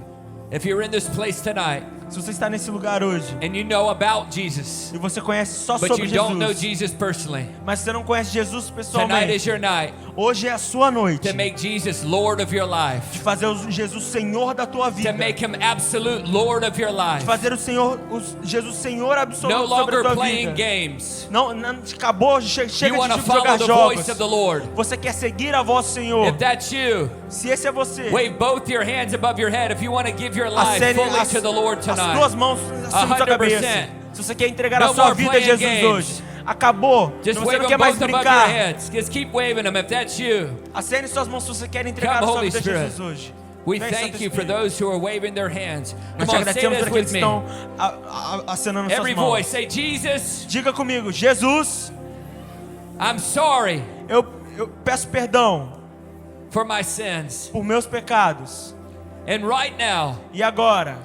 If you're in this place tonight
Se você está nesse lugar hoje
and you know about Jesus,
e você conhece só
but
sobre
you don't know
Jesus,
Jesus personally,
mas você não conhece Jesus
tonight
pessoalmente,
is your night
hoje é a sua noite
to make Jesus Lord of your
de
life,
fazer o Jesus Senhor da tua vida,
to make him absolute Lord of your
de
life.
fazer o Jesus Senhor
No
absoluto sobre a
longer
tua
playing
vida.
games.
Não, acabou, chega
You want
de
to follow
jogar
the
jogos.
voice of the Lord.
Você quer seguir a voz do Senhor.
If that's you,
Se esse é você,
wave both your hands above your head if you want to give your life
acene
fully to the Lord
as duas
tonight.
mãos acima da sua
100%.
cabeça. Se você quer entregar
No
a sua
more
vida a
playing
Jesus
games.
hoje, acabou. Se
Just
você
wave
não
them
quer mais
both above your
brincar,
heads. Just keep waving them if that's you.
acene suas mãos se você quer entregar
Come,
a sua
Holy
vida a
Spirit.
Jesus hoje.
We
Vem,
thank
Santo
you for
Espírito.
those who are waving their hands.
Nós
Come
te
on, say
agradecemos
this
por aqueles
with
que
me.
estão acenando suas
Every
mãos.
voice, say, Jesus,
Diga comigo, Jesus,
I'm sorry
eu peço perdão
for my sins.
por meus pecados.
And right now,
E agora,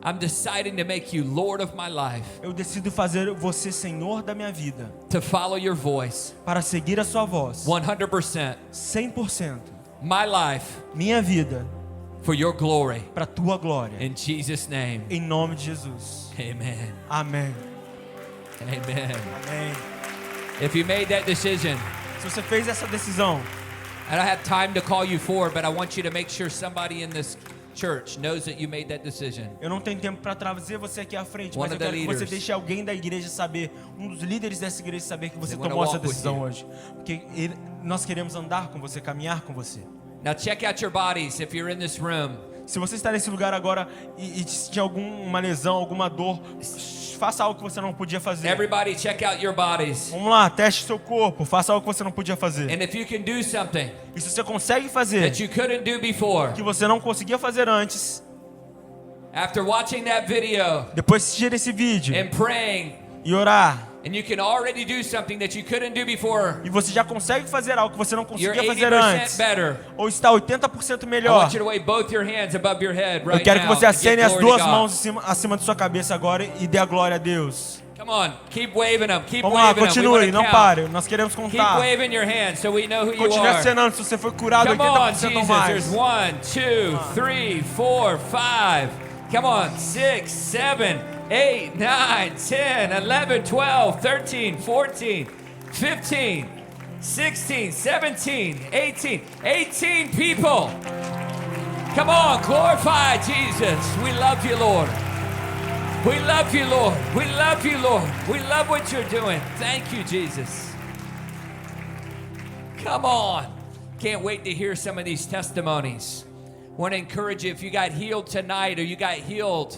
I'm deciding to make you Lord of my life,
eu decido fazer você Senhor da minha vida,
to follow your voice
para seguir a sua voz.
100%.
100%.
My life
Minha vida,
for your glory.
para a tua glória.
In Jesus' name,
Em nome de Jesus.
amen.
Amém.
Amen.
Amém.
If you made that decision,
Se você fez essa decisão,
I don't have time to call you forward, but I want you to make sure somebody in this church knows that you made that decision.
eu não tenho tempo para trazer você aqui à frente, mas
One
eu
of the
quero que você
leaders.
deixe alguém da igreja saber, um dos líderes dessa igreja saber que você
They wanna
tomou essa
walk with
decisão
you.
hoje. Porque nós queremos andar com você, caminhar com você.
Now check out your bodies if you're in this room.
Se você está nesse lugar agora e sentir alguma lesão, alguma dor, faça algo que você não podia fazer.
Everybody check out your bodies.
Vamos lá, teste seu corpo, faça algo que você não podia fazer.
And if you can do something
E se você consegue fazer
that you couldn't do before,
que você não conseguia fazer antes,
after watching that video
depois de assistir esse vídeo
and praying,
e orar,
and you can already do something that you couldn't do before,
e você já consegue fazer algo que você não
you're
conseguia fazer
80%
antes,
better.
ou está 80%
I
melhor,
want you to wave both your hands above your head
eu
right
quero que
now
você
and give
acene as
glory to
duas
God.
mãos acima de sua cabeça agora e dê a glória a Deus.
Come on, keep waving them. Keep
Vamos lá,
waving them. We
continue,
want
não
to
pare,
count.
nós queremos
Keep
contar.
waving your hands so we know who you
Continue
are.
acenando se você foi curado
Come on,
80% ou
Jesus. There's
mais.
1, 2, 3, 4, 5. Come on, 6, 7, 8, 9, 10, 11, 12, 13, 14, 15, 16, 17, 18. 18 people. Come on, glorify Jesus. We love you, Lord. We love you, Lord. We love you, Lord. We love what you're doing. Thank you, Jesus. Come on. Can't wait to hear some of these testimonies. Want to encourage you, if you got healed tonight or you got healed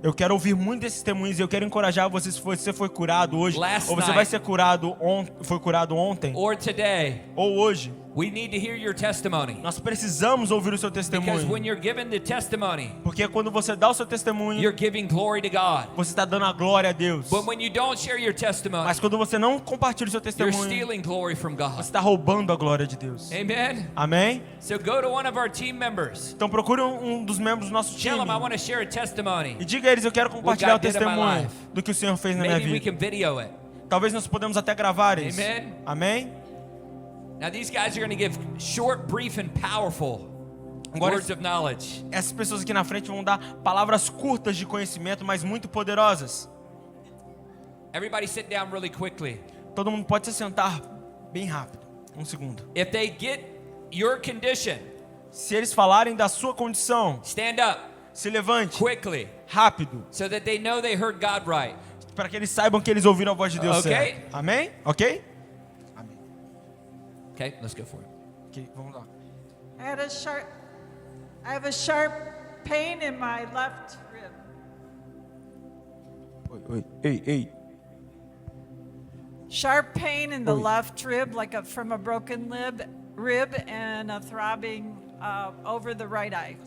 Eu quero ouvir muito desses testemunhos e eu quero encorajar você, se você foi curado hoje,
Last
ou você
night.
vai ser curado foi curado ontem,
or today,
ou hoje.
we need to hear your testimony.
Nós precisamos ouvir o seu
Because
testemunho.
when you're given the testimony,
Porque quando você dá o seu testemunho,
you're giving glory to God.
você está dando a glória a Deus.
But when you don't share your testimony,
Mas quando você não compartilha o seu
you're
testemunho,
stealing glory from
você
God.
está roubando a glória de Deus.
Amen?
Amém?
So go to one of our team members.
Então procure um dos membros do nosso
Tell
time
them I want to share a testimony.
e diga a eles, eu quero compartilhar o
God did in my
testemunho
life.
do que o Senhor fez na minha
Maybe we
vida.
can video it.
Talvez nós podemos até gravar isso.
Amen.
Amém?
Now these guys are going to give short, brief, and powerful
Agora,
words of knowledge.
essas pessoas aqui na frente vão dar palavras curtas de conhecimento, mas muito poderosas.
Everybody sit down really quickly.
Todo mundo pode se sentar bem rápido. Um segundo.
If they get your condition,
Se eles falarem da sua condição,
stand up
se levante
quickly
rápido,
so that they know they heard God right.
para que eles saibam que eles ouviram a voz de Deus
Ok.
certo. Amém? Ok? Amém.
Okay, let's go for it.
Ok, vamos lá.
I have a sharp pain in my left rib.
Oi. Ei.
Sharp pain in the
Oi.
left rib, from a broken rib and a throbbing over the right eye.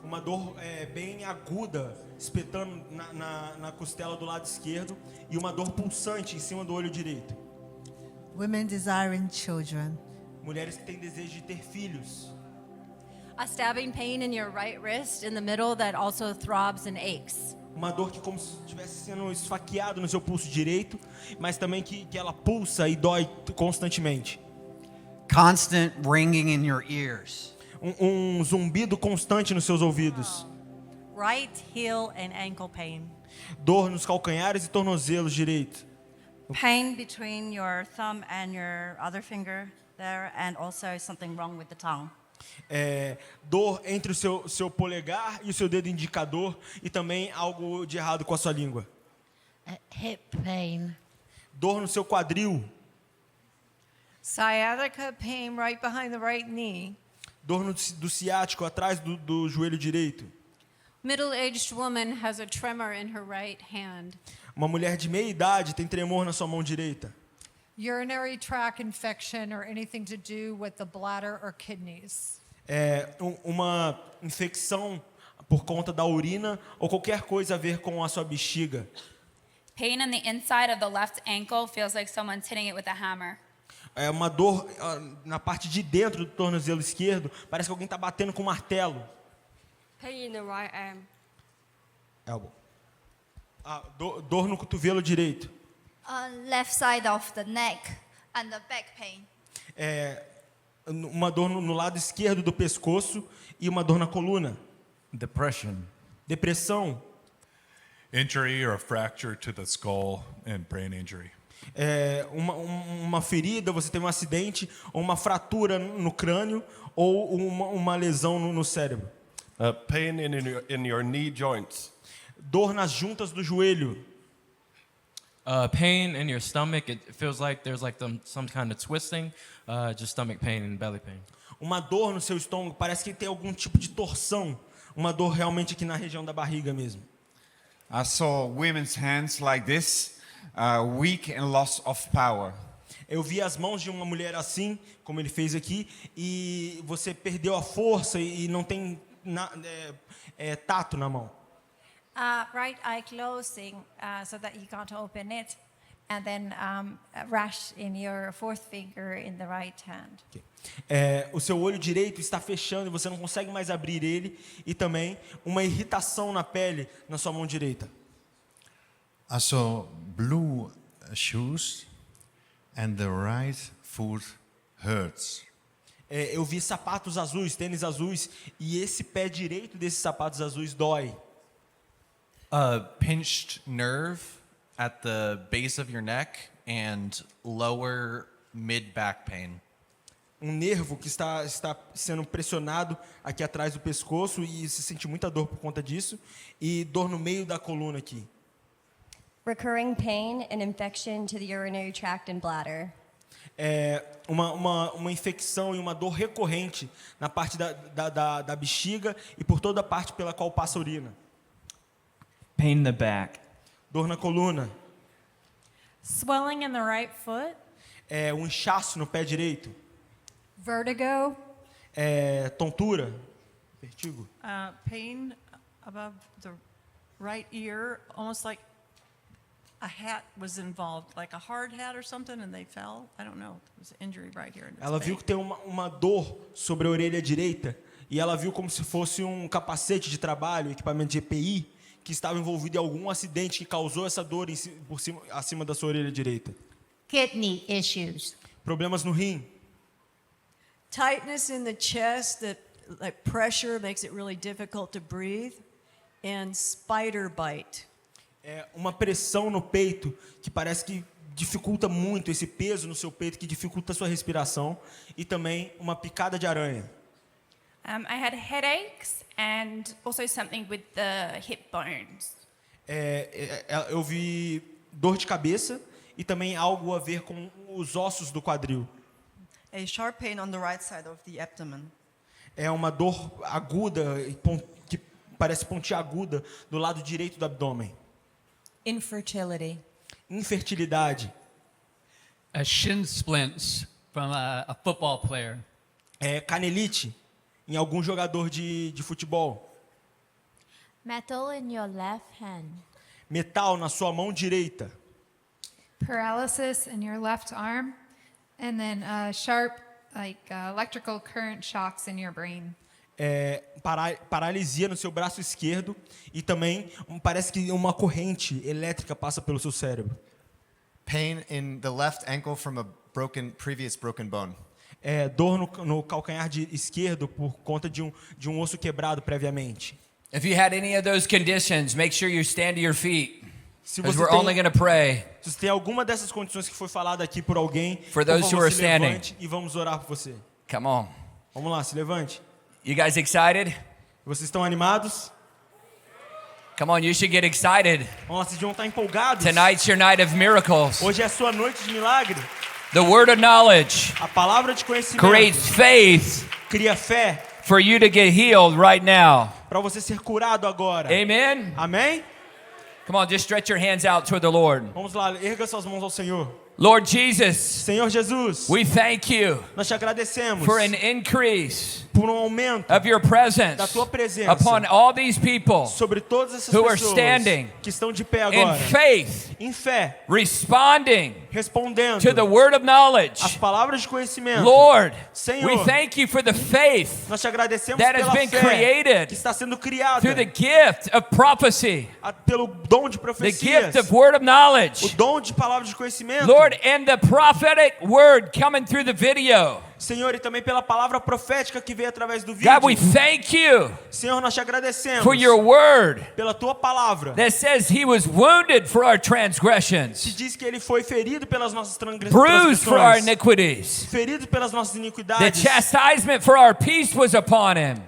Uma dor bem aguda, espetando na costela do lado esquerdo e uma dor pulsante em cima do olho direito.
Women desiring children.
Mulheres que têm desejo de ter filhos.
A stabbing pain in your right wrist in the middle that also throbs and aches.
Uma dor que como se estivesse sendo esfaqueado no seu pulso direito, mas também que ela pulsa e dói constantemente.
Constant ringing in your ears.
Um zumbido constante nos seus ouvidos.
Right heel and ankle pain.
Dor nos calcanhares e tornozelos direito.
Pain between your thumb and your other finger there, and also something wrong with the tongue.
Dor entre o seu polegar e o seu dedo indicador e também algo de errado com a sua língua.
Hip pain.
Dor no seu quadril.
Sciatica pain right behind the right knee.
Dor do ciático atrás do joelho direito.
Middle-aged woman has a tremor in her right hand.
Uma mulher de meia idade tem tremor na sua mão direita.
Urinary tract infection or anything to do with the bladder or kidneys.
Uma infecção por conta da urina ou qualquer coisa a ver com a sua bexiga.
Pain in the inside of the left ankle feels like someone's hitting it with a hammer.
Uma dor na parte de dentro do tornozelo esquerdo, parece que alguém está batendo com um martelo.
Pain in the right arm.
Elbow. Dor no cotovelo direito.
Left side of the neck and the back pain.
Uma dor no lado esquerdo do pescoço e uma dor na coluna.
Depression.
Depressão.
Injury or a fracture to the skull and brain injury.
Uma ferida, você tem um acidente, ou uma fratura no crânio, ou uma lesão no cérebro.
Pain in your knee joints.
Dor nas juntas do joelho.
Pain in your stomach. It feels like there's some kind of twisting. Just stomach pain and belly pain.
Uma dor no seu estômago, parece que tem algum tipo de torção. Uma dor realmente aqui na região da barriga mesmo.
I saw women's hands like this, weak and loss of power.
Eu vi as mãos de uma mulher assim, como ele fez aqui, e você perdeu a força e não tem tato na mão.
Right eye closing so that you can't open it, and then a rash in your fourth finger in the right hand.
Okay. O seu olho direito está fechando e você não consegue mais abrir ele, e também uma irritação na pele na sua mão direita.
I saw blue shoes and the right foot hurts.
Eu vi sapatos azuis, tênis azuis, e esse pé direito desses sapatos azuis dói.
Pinched nerve at the base of your neck and lower mid-back pain.
Nervo que está sendo pressionado aqui atrás do pescoço e se sente muita dor por conta disso, e dor no meio da coluna aqui.
Recurring pain and infection to the urinary tract and bladder.
Uma infecção e uma dor recorrente na parte da bexiga e por toda a parte pela qual passa a urina.
Pain in the back.
Dor na coluna.
Swelling in the right foot.
Um inchaço no pé direito.
Vertigo.
Tontura. Vertigo.
Pain above the right ear, almost like a hat was involved, like a hard hat or something, and they fell. I don't know. There was an injury right here.
Ela viu que tem uma dor sobre a orelha direita e ela viu como se fosse um capacete de trabalho, equipamento de EPI, que estava envolvido em algum acidente que causou essa dor acima da sua orelha direita.
Kidney issues.
Problemas no rim.
Tightness in the chest, that like pressure makes it really difficult to breathe, and spider bite.
Uma pressão no peito que parece que dificulta muito, esse peso no seu peito que dificulta a sua respiração, e também uma picada de aranha.
I had headaches and also something with the hip bones.
Eu vi dor de cabeça e também algo a ver com os ossos do quadril.
A sharp pain on the right side of the abdomen.
É uma dor aguda que parece pontiaguda do lado direito do abdômen.
Infertility.
Infertilidade.
Shin splints from a football player.
Canelite em algum jogador de futebol.
Metal in your left hand.
Metal na sua mão direita.
Paralysis in your left arm, and then sharp, electrical current shocks in your brain.
Paralisia no seu braço esquerdo e também parece que uma corrente elétrica passa pelo seu cérebro.
Pain in the left ankle from a previous broken bone.
Dor no calcanhar esquerdo por conta de um osso quebrado previamente.
If you had any of those conditions, make sure you stand to your feet. Because we're only going to pray.
Se você tem alguma dessas condições que foi falada aqui por alguém,
for those who are
se
standing,
levante e vamos orar por você.
Come on.
Vamos lá, se levante.
You guys excited?
Vocês estão animados?
Come on, you should get excited.
Vamos lá, vocês vão estar empolgados.
Tonight's your night of miracles.
Hoje é a sua noite de milagre.
The word of knowledge
a palavra de conhecimento
creates faith
cria fé
for you to get healed right now.
Para você ser curado agora.
Amen.
Amém?
Come on, just stretch your hands out toward the Lord.
Vamos lá, erga suas mãos ao Senhor.
Lord Jesus,
Senhor Jesus,
we thank you
nós te agradecemos
for an increase
por aumento
of your presence
da tua presença
upon all these people
sobre todas essas
who are
pessoas
standing
que estão de pé agora,
in faith,
em fé,
responding
respondendo
to the word of knowledge.
As palavras de conhecimento.
Lord,
Senhor,
we thank you for the faith
nós te agradecemos
that
pela
has been
fé
created
que está sendo criada
through the gift of prophecy,
pelo dom de
the
profecias,
gift of word of knowledge.
o dom de palavras de conhecimento.
Lord, and the prophetic word coming through the video.
Senhor, e também pela palavra profética que veio através do vídeo.
God, we thank you
Senhor, nós te agradecemos
for your word
pela tua palavra
that says he was wounded for our
que
transgressions,
diz que ele foi ferido pelas nossas
bruised for our
transgressões,
iniquities.
ferido pelas nossas
The
iniquidades.
chastisement for our peace was upon him,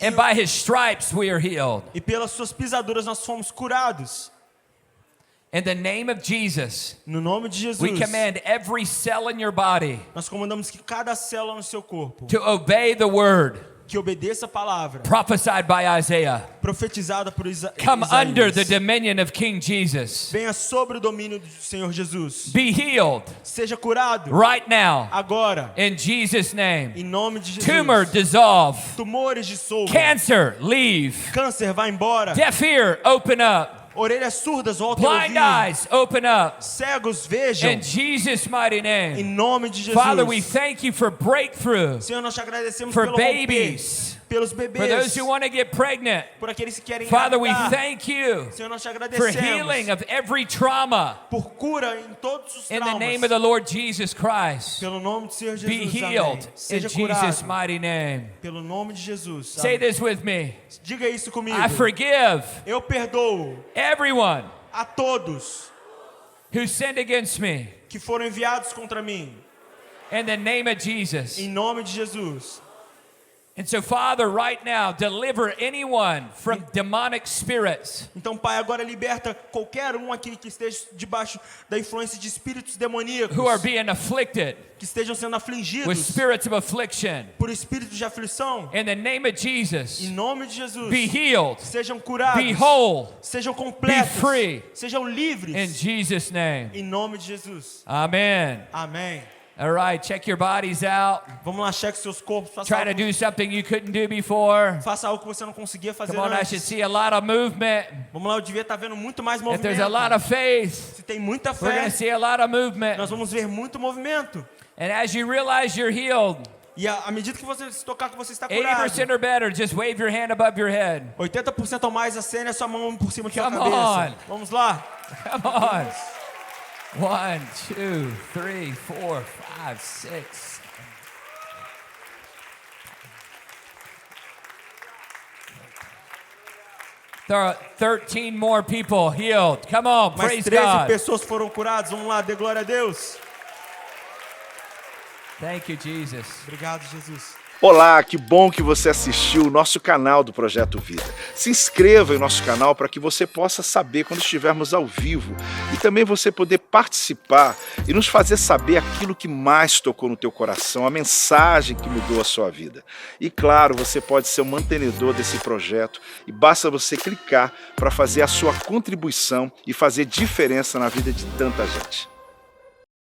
and by his stripes we are healed.
E pelas suas pisaduras nós fomos curados.
In the name of Jesus,
no nome de Jesus,
we command every cell in your body
nós comandamos que cada célula no seu corpo
to obey the word
que obedeça a palavra
prophesied by Isaiah.
profetizada por Isaías.
Come under the dominion of King Jesus.
Venha sobre o domínio do Senhor Jesus.
Be healed
Seja curado
right now
agora
in Jesus' name.
em nome de Jesus.
Tumor dissolve.
Tumores dissolvam.
Cancer leave.
Câncer vai embora.
Deaf ear open up.
Orelhas surdas voltem a
Blind
ouvir.
eyes open up.
Cegos vejam.
In Jesus' mighty
Em
name.
nome de Jesus.
Father, we thank you for breakthrough
Senhor, nós te agradecemos
for
pelo
babies,
romper, pelos
for
bebês,
those who want to get pregnant.
por aqueles que querem
Father, we
engravidar.
thank you
Senhor, nós te
for
agradecemos
healing of every trauma
por cura em todos os
in the
traumas.
name of the Lord Jesus Christ.
Pelo nome do Senhor Jesus.
Be healed
Amém.
in
Seja
Jesus'
curado
mighty name.
pelo nome de Jesus.
Say
Amém.
this with me.
Diga isso comigo.
I forgive
Eu perdoo
everyone
a todos
who sinned against me
que foram enviados contra mim.
in the name of Jesus.
Em nome de Jesus.
And so, Father, right now, deliver anyone from demonic spirits.
Então, Pai, agora liberta qualquer um aqui que esteja debaixo da influência de espíritos demoníacos,
Who are being afflicted
que estejam sendo
with
afligidos
spirits of affliction.
por espíritos de aflição.
In the name of Jesus,
Em nome de Jesus,
be healed,
sejam curados,
be whole,
sejam completos,
be free.
sejam livres.
In Jesus' name.
Em nome de Jesus.
Amen.
Amém.
All right, check your bodies out.
Vamos lá, cheque seus corpos. Faça
Try to
algo,
do something you couldn't do before.
faça algo que você não conseguia fazer
Come on, I
antes.
should see a lot of movement.
Vamos lá, eu devia estar vendo muito mais
If there's a lot
movimento.
of faith,
Se tem muita
we're going
fé,
to see a lot of movement.
nós vamos ver muito movimento.
And as you realize you're healed,
E à medida que você se tocar que você está curado,
80% or better, just wave your hand above your head.
80% ou mais, acene a sua mão por cima da sua
Come
cabeça.
on.
Vamos lá.
Come on. 1, 2, 3, 4, 5, 6. There are 13 more people healed. Come on,
Mais
praise
13
God.
pessoas foram curadas. Vamos lá, dê glória a Deus.
Thank you, Jesus.
Obrigado, Jesus.
Olá, que bom que você assistiu o nosso canal do Projeto Vida. Se inscreva em nosso canal para que você possa saber quando estivermos ao vivo e também você poder participar e nos fazer saber aquilo que mais tocou no teu coração, a mensagem que mudou a sua vida. E claro, você pode ser um mantenedor desse projeto e basta você clicar para fazer a sua contribuição e fazer diferença na vida de tanta gente.